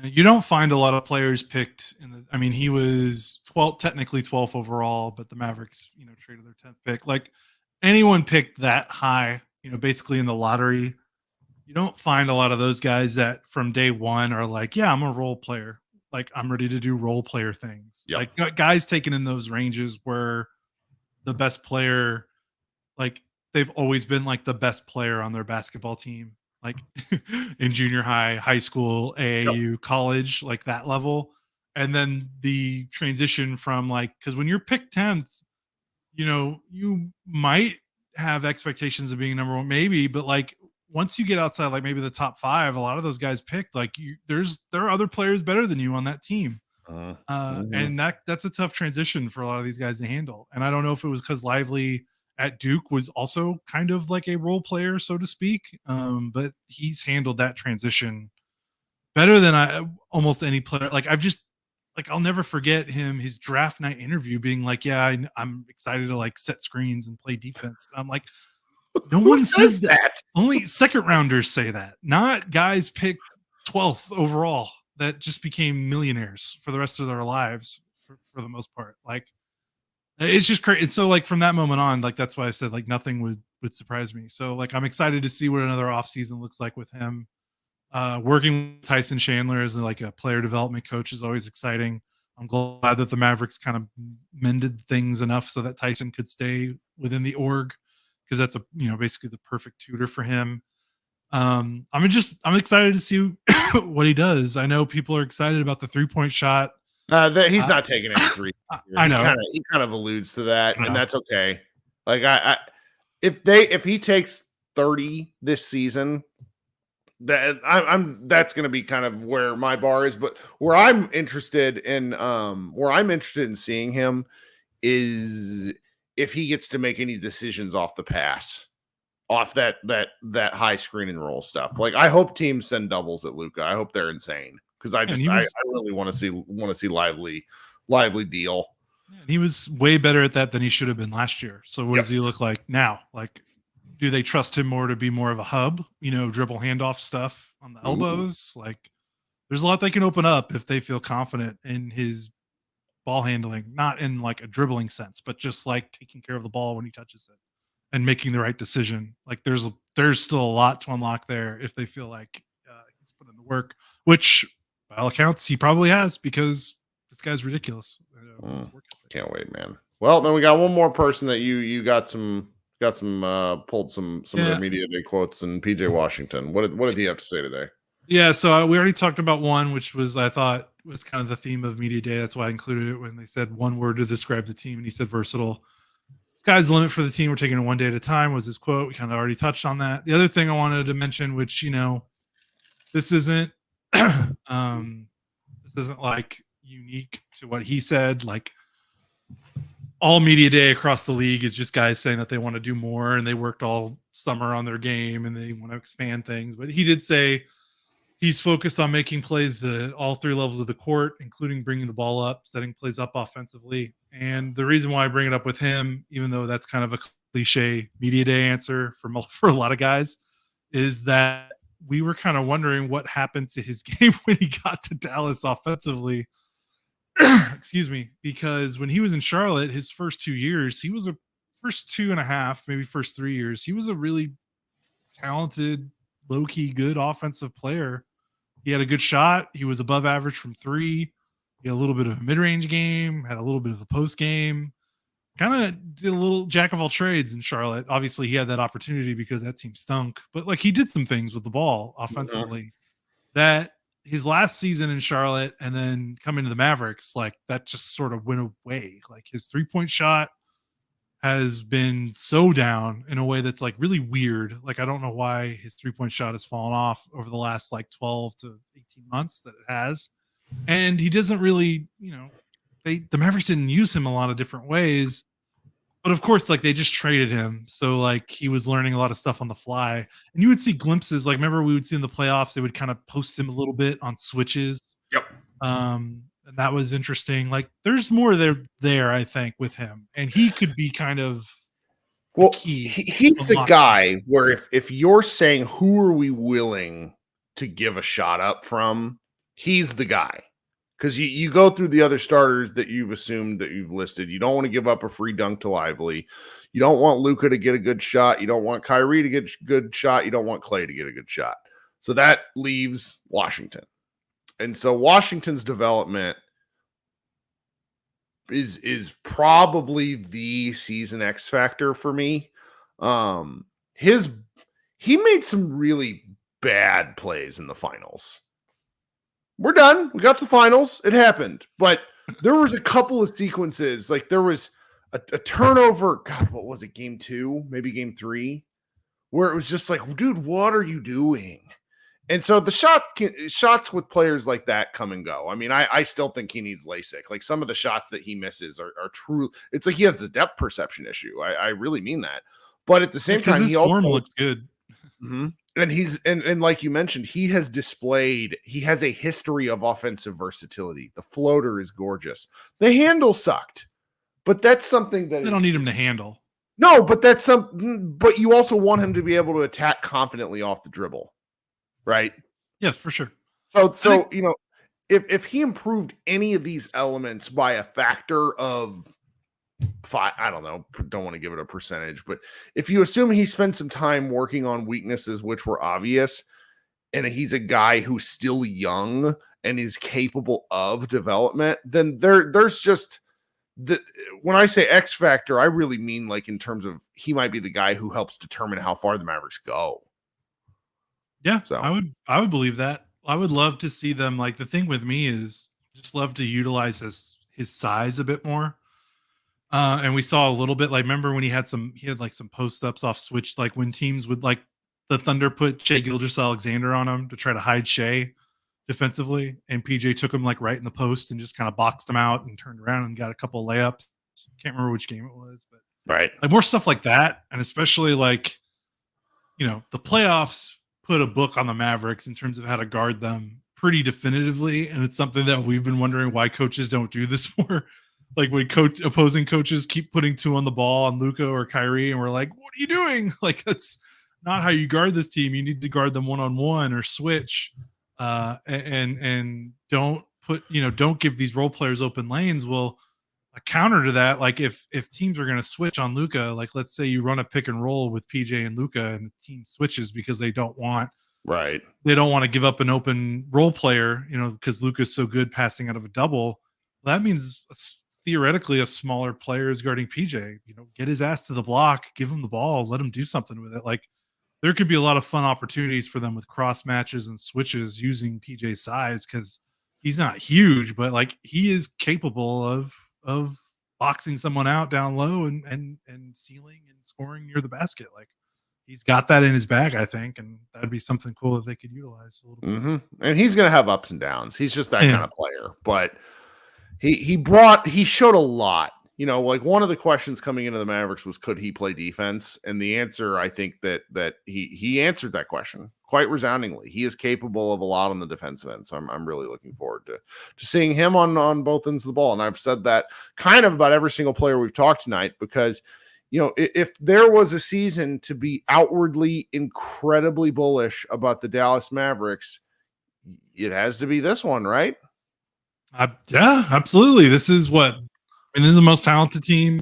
B: You don't find a lot of players picked he was technically 12th overall, but the Mavericks, traded their 10th pick. Like anyone picked that high, basically in the lottery, you don't find a lot of those guys that from day one are like, yeah, I'm a role player. Like I'm ready to do role player things. Yep. Like guys taken in those ranges where the best player, like they've always been like the best player on their basketball team. Like in junior high, high school, AAU, yep, college, like that level. And then the transition from because when you're picked 10th, you might have expectations of being number one, maybe, but like once you get outside, like maybe the top 5, a lot of those guys picked, like there are other players better than you on that team. And that's a tough transition for a lot of these guys to handle. And I don't know if it was because Lively at Duke was also kind of like a role player, so to speak. But he's handled that transition better than almost any player. Like I'll never forget his draft night interview being like, yeah, I'm excited to like set screens and play defense. And I'm like, no one says that. Only second rounders say that, not guys picked 12th overall that just became millionaires for the rest of their lives for the most part. Like, it's just crazy. So like from that moment on, like that's why I said like nothing would surprise me. So like I'm excited to see what another offseason looks like with him. Working with Tyson Chandler as like a player development coach is always exciting. I'm glad that the Mavericks kind of mended things enough so that Tyson could stay within the org, because that's basically the perfect tutor for him. I'm excited to see what he does. I know people are excited about the 3-point shot.
A: He's not taking any three.
B: I know
A: he kind of alludes to that, and that's okay. Like if he takes 30 this season, that's going to be kind of where my bar is. But where I'm interested in seeing him is if he gets to make any decisions off the pass off that high screen and roll stuff. Like I hope teams send doubles at Luka. I hope they're insane because I really want to see lively deal.
B: He was way better at that than he should have been last year. So what does he look like now? Like, do they trust him more to be more of a hub? Dribble handoff stuff on the elbows. Like, there's a lot they can open up if they feel confident in his ball handling, not in like a dribbling sense, but just like taking care of the ball when he touches it and making the right decision. Like, there's still a lot to unlock there if they feel like he's put in the work, which by all accounts he probably has because this guy's ridiculous.
A: Can't wait, man. Well, then we got one more person that you got some pulled some of their media day quotes, and PJ Washington. What did he have to say today?
B: Yeah, so we already talked about one, which was I thought was kind of the theme of media day. That's why I included it when they said one word to describe the team, and he said versatile. Sky's the limit for the team. We're taking it one day at a time was his quote. We kind of already touched on that. The other thing I wanted to mention, which this isn't this isn't like unique to what he said. Like, all media day across the league is just guys saying that they want to do more and they worked all summer on their game and they want to expand things. But he did say he's focused on making plays at all three levels of the court, including bringing the ball up, setting plays up offensively. And the reason why I bring it up with him, even though that's kind of a cliche media day answer for a lot of guys, is that we were kind of wondering what happened to his game when he got to Dallas offensively. Excuse me, because when he was in Charlotte, his first 2 years, he was first 2.5, maybe first 3 years, he was a really talented, low-key, good offensive player. He had a good shot. He was above average from three. He had a little bit of a mid-range game, had a little bit of a post game, kind of did a little jack of all trades in Charlotte. Obviously, he had that opportunity because that team stunk, but like he did some things with the ball offensively that his last season in Charlotte and then coming to the Mavericks, like that just sort of went away. Like his 3-point shot has been so down in a way that's like really weird. Like, I don't know why his 3-point shot has fallen off over the last like 12 to 18 months that it has. And he doesn't really, the Mavericks didn't use him a lot of different ways. But of course, like they just traded him. So like he was learning a lot of stuff on the fly. And you would see glimpses. Like, remember we would see in the playoffs, they would kind of post him a little bit on switches.
A: Yep.
B: And that was interesting. Like there's more there, I think, with him. And he could be kind of key.
A: He's the guy where if you're saying who are we willing to give a shot up from, he's the guy. Because you go through the other starters that you've assumed that you've listed. You don't want to give up a free dunk to Lively. You don't want Luka to get a good shot. You don't want Kyrie to get a good shot. You don't want Klay to get a good shot. So that leaves Washington. And so Washington's development is probably the season X factor for me. He made some really bad plays in the finals. We're done. We got to the finals. It happened. But there was a couple of sequences. Like there was a turnover. God, what was it? Game 2, maybe game 3, where it was just like, dude, what are you doing? And so the shots with players like that come and go. I mean, I still think he needs LASIK. Like some of the shots that he misses are true. It's like he has a depth perception issue. I really mean that. But at the same time, he also
B: looks good.
A: Mm-hmm. And he's and like you mentioned, he has a history of offensive versatility. The floater is gorgeous. The handle sucked, but that's something that
B: they don't need him to handle.
A: No, but but you also want him to be able to attack confidently off the dribble, right?
B: Yes, for sure.
A: So if he improved any of these elements by a factor of 5, I don't know, don't want to give it a percentage, but if you assume he spent some time working on weaknesses which were obvious, and he's a guy who's still young and is capable of development, then there's just when I say X factor, I really mean like in terms of he might be the guy who helps determine how far the Mavericks go.
B: Yeah, so I would believe that. I would love to see them. Like the thing with me is just love to utilize his size a bit more. And we saw a little bit, like, remember when he had some post ups off switch, like when teams would like the Thunder put Shai Gilgeous-Alexander on him to try to hide Shai defensively, and PJ took him like right in the post and just kind of boxed him out and turned around and got a couple of layups. Can't remember which game it was, but
A: right,
B: like more stuff like that, and especially like the playoffs put a book on the Mavericks in terms of how to guard them pretty definitively. And it's something that we've been wondering why coaches don't do this more. Like when opposing coaches keep putting 2 on the ball on Luka or Kyrie, and we're like, what are you doing? Like, that's not how you guard this team. You need to guard them one-on-one or switch. And don't don't give these role players open lanes. Well, a counter to that, like if teams are going to switch on Luka, like let's say you run a pick and roll with PJ and Luka, and the team switches because they don't want to give up an open role player, because Luka's so good passing out of a double. Well, that means theoretically a smaller player is guarding PJ. Get his ass to the block, give him the ball, let him do something with it. Like there could be a lot of fun opportunities for them with cross matches and switches using PJ's size, because he's not huge, but like he is capable of boxing someone out down low and sealing and scoring near the basket. Like he's got that in his bag, I think, and that'd be something cool that they could utilize a little bit.
A: Mm-hmm. And he's going to have ups and downs. He's just that kind of player, but he showed a lot. Like one of the questions coming into the Mavericks was, could he play defense? And the answer, I think that he answered that question quite resoundingly. He is capable of a lot on the defensive end. So I'm really looking forward to seeing him on both ends of the ball. And I've said that kind of about every single player we've talked tonight, because, if there was a season to be outwardly incredibly bullish about the Dallas Mavericks, it has to be this one, right?
B: Yeah, absolutely. This is this is the most talented team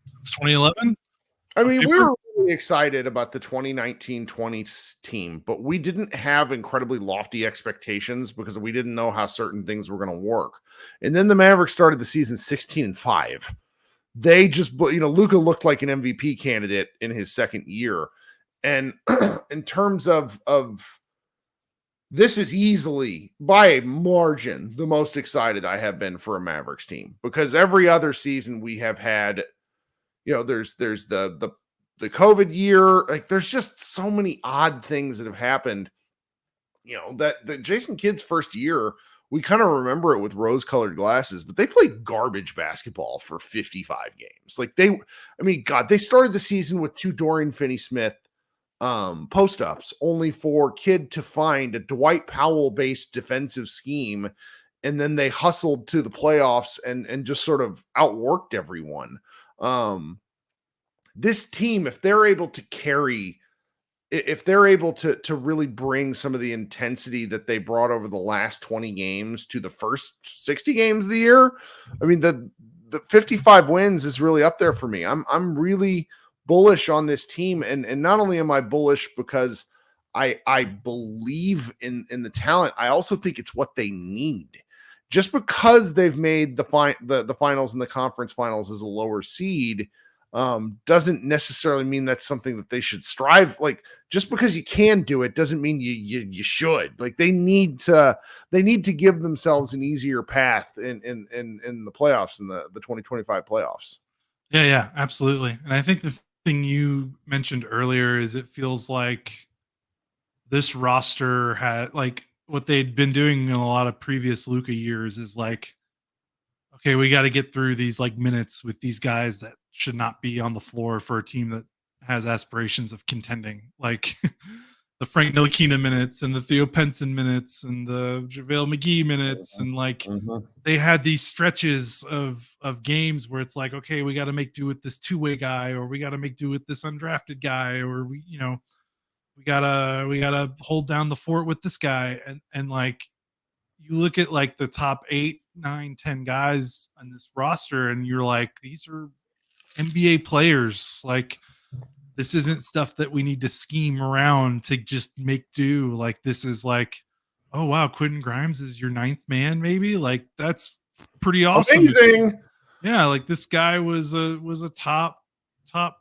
B: since 2011.
A: I mean, we were really excited about the 2019-20 team, but we didn't have incredibly lofty expectations because we didn't know how certain things were going to work. And then the Mavericks started the season 16-5. They just, Luka looked like an MVP candidate in his second year. And in terms of this is easily by a margin the most excited I have been for a Mavericks team, because every other season we have had, there's the COVID year. Like there's just so many odd things that have happened. That the Jason Kidd's first year, we kind of remember it with rose-colored glasses, but they played garbage basketball for 55 games. Like they started the season with 2 Dorian Finney-Smith post-ups, only for Kidd to find a Dwight Powell-based defensive scheme, and then they hustled to the playoffs and just sort of outworked everyone. This team, if they're able to really bring some of the intensity that they brought over the last 20 games to the first 60 games of the year, I mean, the 55 wins is really up there for me. I'm really bullish on this team, and not only am I bullish because I believe in the talent, I also think it's what they need. Just because they've made the finals and the conference finals as a lower seed doesn't necessarily mean that's something that they should strive. Like just because you can do it doesn't mean you should. Like they need to give themselves an easier path in the playoffs, in the 2025 playoffs.
B: Yeah, absolutely. And I think the thing you mentioned earlier is it feels like this roster had, like what they'd been doing in a lot of previous Luka years is like, okay, we got to get through these like minutes with these guys that should not be on the floor for a team that has aspirations of contending, like the Frank Ntilikina minutes and the Theo Penson minutes and the JaVale McGee minutes. And like they had these stretches of games where it's like, okay, we got to make do with this 2-way guy, or we got to make do with this undrafted guy, or we gotta hold down the fort with this guy. And like you look at like the top 8, 9, 10 guys on this roster, and you're like, these are NBA players. Like this isn't stuff that we need to scheme around to just make do. Like this is like, oh wow, Quentin Grimes is your 9th man, maybe. Like that's pretty awesome.
A: Amazing.
B: Yeah, like this guy was a top 7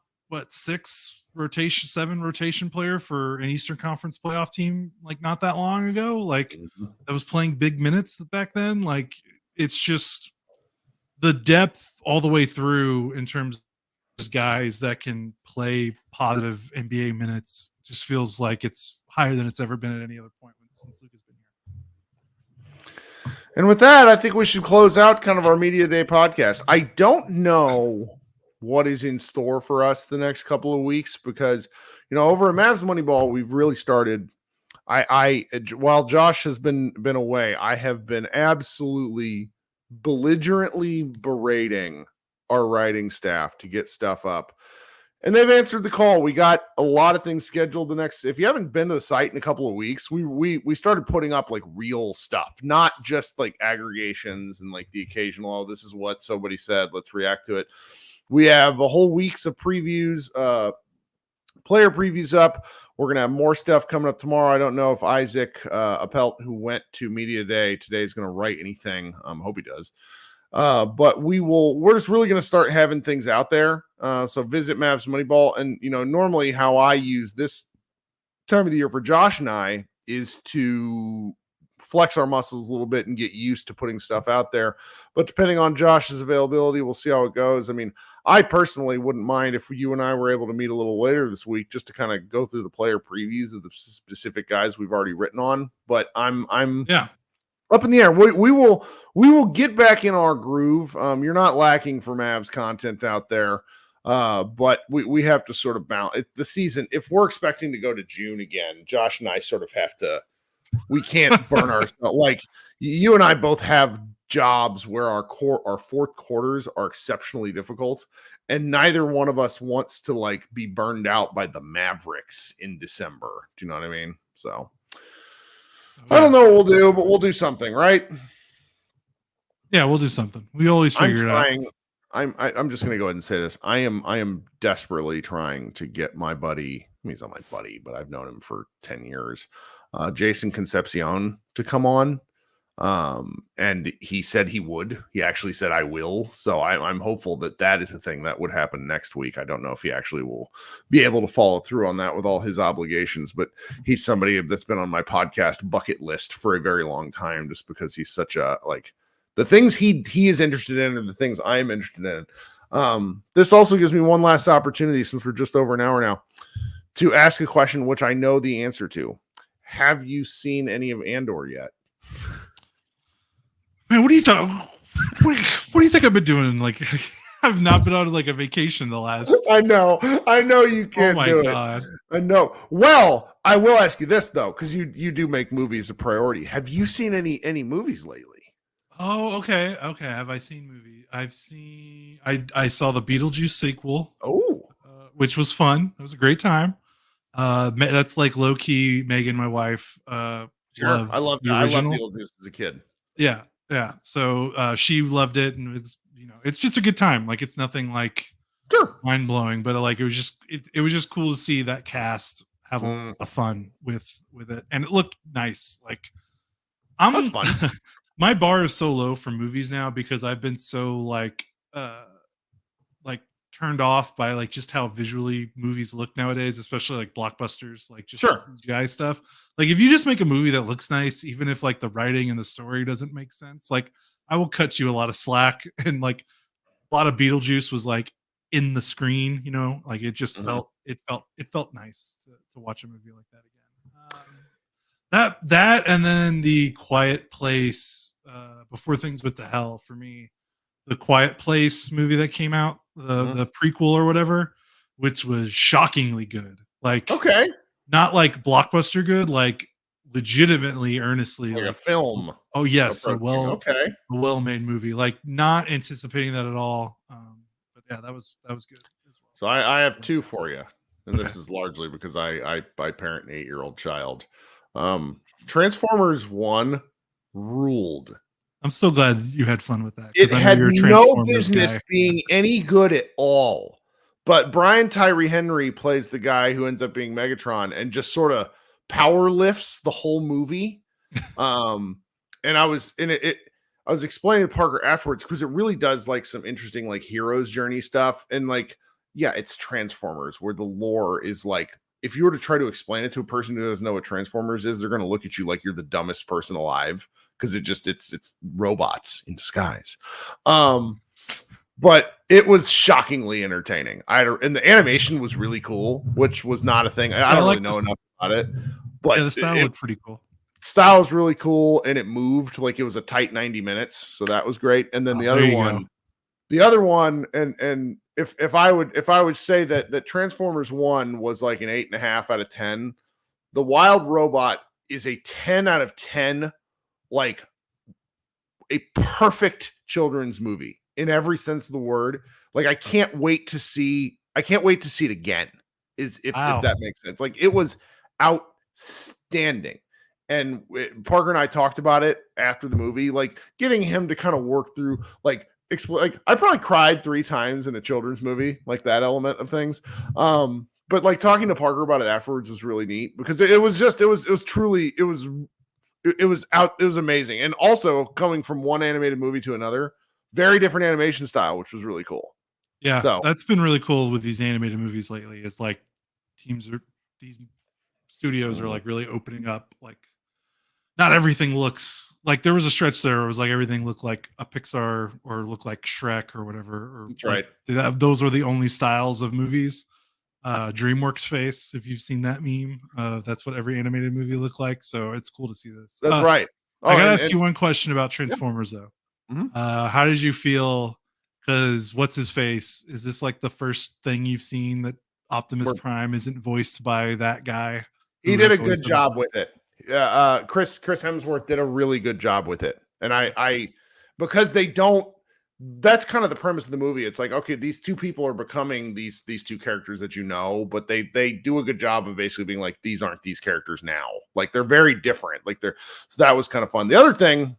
B: rotation player for an Eastern Conference playoff team like not that long ago. Like that was playing big minutes back then. Like it's just the depth all the way through in terms of guys that can play positive NBA minutes just feels like it's higher than it's ever been at any other point since Luka's been here.
A: And with that, I think we should close out kind of our Media Day podcast. I don't know what is in store for us the next couple of weeks, because, over at Mavs Moneyball, we've really started. While Josh has been away, I have been absolutely belligerently berating our writing staff to get stuff up. And they've answered the call. We got a lot of things scheduled the next. If you haven't been to the site in a couple of weeks, we started putting up like real stuff, not just like aggregations and like the occasional, oh, this is what somebody said, let's react to it. We have a whole weeks of previews, player previews up. We're going to have more stuff coming up tomorrow. I don't know if Isaac Appelt, who went to Media Day today, is going to write anything. Hope he does. But we're just really going to start having things out there. So visit Mavs Moneyball. And, normally how I use this time of the year for Josh and I is to flex our muscles a little bit and get used to putting stuff out there. But depending on Josh's availability, we'll see how it goes. I mean, I personally wouldn't mind if you and I were able to meet a little later this week just to kind of go through the player previews of the specific guys we've already written on. But I'm up in the air. We will get back in our groove. You're not lacking for Mavs content out there. But we have to sort of balance the season. If we're expecting to go to June again, Josh and I sort of have to, we can't burn ourselves. Like, you and I both have jobs where our fourth quarters are exceptionally difficult, and neither one of us wants to like be burned out by the Mavericks in December. Do you know what I mean? So I don't know what we'll do, but we'll do something, right?
B: Yeah, we'll do something. We always figure it out.
A: I'm just going to go ahead and say this. I am desperately trying to get my buddy, I mean, he's not my buddy, but I've known him for 10 years, Jason Concepcion, to come on. And he said he would. He actually said, I will. So I'm hopeful that is a thing that would happen next week. I don't know if he actually will be able to follow through on that with all his obligations, but he's somebody that's been on my podcast bucket list for a very long time, just because he's such a, like, the things he is interested in are the things I'm interested in. This also gives me one last opportunity, since we're just over an hour now, to ask a question which I know the answer to. Have you seen any of Andor yet?
B: Man, what are you talking? What do you think I've been doing? Like, I've not been on like a vacation the last.
A: I know you can't do it. I know. Well, I will ask you this though, because you do make movies a priority. Have you seen any movies lately?
B: Oh, okay. Have I seen movies? I saw the Beetlejuice sequel.
A: Oh,
B: which was fun. It was a great time. That's like low key. Megan, my wife,
A: sure. I love Beetlejuice as a kid.
B: Yeah. So she loved it, and it's just a good time. Like, it's nothing like mind blowing, but like it was just cool to see that cast have a fun with it, and it looked nice. Like,
A: that's fun.
B: My bar is so low for movies now because I've been so like turned off by like just how visually movies look nowadays, especially like blockbusters, like just CGI stuff. Like, if you just make a movie that looks nice, even if like the writing and the story doesn't make sense, like I will cut you a lot of slack. And like a lot of Beetlejuice was like in the screen, like it just felt nice to watch a movie like that again. That and then The Quiet Place, before things went to hell for me. The Quiet Place movie that came out, the prequel or whatever, which was shockingly good. Like,
A: okay,
B: not like blockbuster good, like legitimately, earnestly,
A: like a film.
B: Oh yes, a well-made movie. Like, not anticipating that at all. But yeah, that was good as well.
A: So I have two for you, and this is largely because I parent an 8-year-old child. Transformers 1 ruled.
B: I'm so glad you had fun with that.
A: It had no business being any good at all. But Brian Tyree Henry plays the guy who ends up being Megatron and just sort of power lifts the whole movie. And I was explaining to Parker afterwards, because it really does like some interesting like hero's journey stuff. And like, yeah, it's Transformers, where the lore is like, if you were to try to explain it to a person who doesn't know what Transformers is, they're going to look at you like you're the dumbest person alive, because it's robots in disguise. But it was shockingly entertaining. And the animation was really cool, which was not a thing. I don't really know enough about it, but
B: the style looked pretty cool.
A: Style was really cool, and it moved like it was a tight 90 minutes, so that was great. And then the other one, and if I would say that Transformers 1 was like an 8.5 out of 10, The Wild Robot is a 10 out of 10, like a perfect children's movie in every sense of the word. Like I can't wait to see it again. If that makes sense. Like it was outstanding. And Parker and I talked about it after the movie, like getting him to kind of work through like I probably cried 3 times in a children's movie, like that element of things. But like talking to Parker about it afterwards was really neat because it was amazing. And also coming from one animated movie to another, very different animation style, which was really cool.
B: Yeah, so that's been really cool with these animated movies lately. It's like these studios are like really opening up. Like not everything looks like, there was a stretch there where it was like everything looked like a Pixar or looked like Shrek or whatever. Or
A: that's
B: like,
A: right.
B: Those were the only styles of movies. DreamWorks face, if you've seen that meme, that's what every animated movie looked like. So it's cool to see this.
A: That's right.
B: I gotta ask you one question about Transformers though.
A: Mm-hmm.
B: How did you feel? Because what's his face? Is this like the first thing you've seen that Optimus Prime isn't voiced by that guy?
A: He did a good job with it. Chris Hemsworth did a really good job with it. And I because they don't, that's kind of the premise of the movie. It's like, okay, these two people are becoming these two characters that you know, but they do a good job of basically being like, these aren't these characters now. Like they're very different. Like so that was kind of fun. The other thing,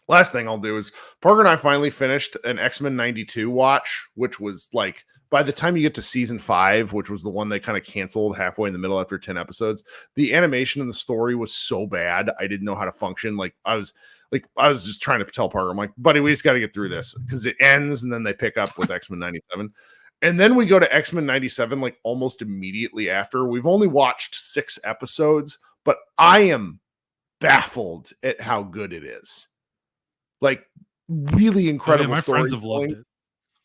A: last thing I'll do is Parker and I finally finished an X-Men 92 watch, which was like, by the time you get to season 5, which was the one they kind of canceled halfway in the middle after 10 episodes, the animation and the story was so bad. I didn't know how to function. Like I was just trying to tell Parker, I'm like, buddy, we just got to get through this because it ends and then they pick up with X-Men 97. And then we go to X-Men 97, like almost immediately after. We've only watched 6 episodes, but I am baffled at how good it is. Like really incredible.
B: My friends have loved it.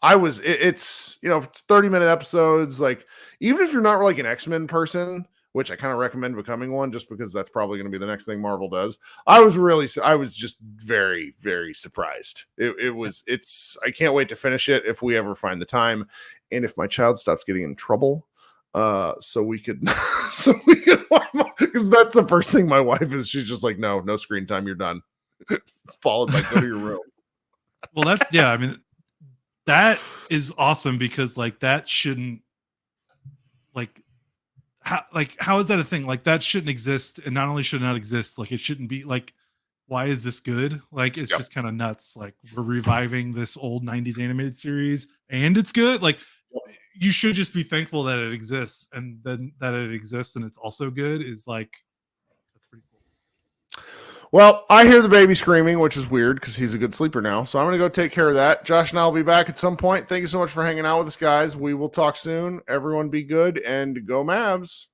A: It's 30-minute episodes. Like even if you're not like an X-Men person, which I kind of recommend becoming one just because that's probably going to be the next thing Marvel does. I was just very, very surprised. I can't wait to finish it if we ever find the time. And if my child stops getting in trouble, so we could, because that's the first thing my wife is. She's just like, no screen time. You're done. It's followed by go to your room.
B: Well, I mean, that is awesome because like that shouldn't how is that a thing? Like that shouldn't exist. And not only should not exist, like it shouldn't be like, why is this good? Like it's just kind of nuts. Like we're reviving this old 90s animated series and it's good. Like you should just be thankful that it exists, and then that it exists and it's also good is like, that's pretty cool.
A: Well, I hear the baby screaming, which is weird because he's a good sleeper now. So I'm going to go take care of that. Josh and I will be back at some point. Thank you so much for hanging out with us, guys. We will talk soon. Everyone be good and go Mavs.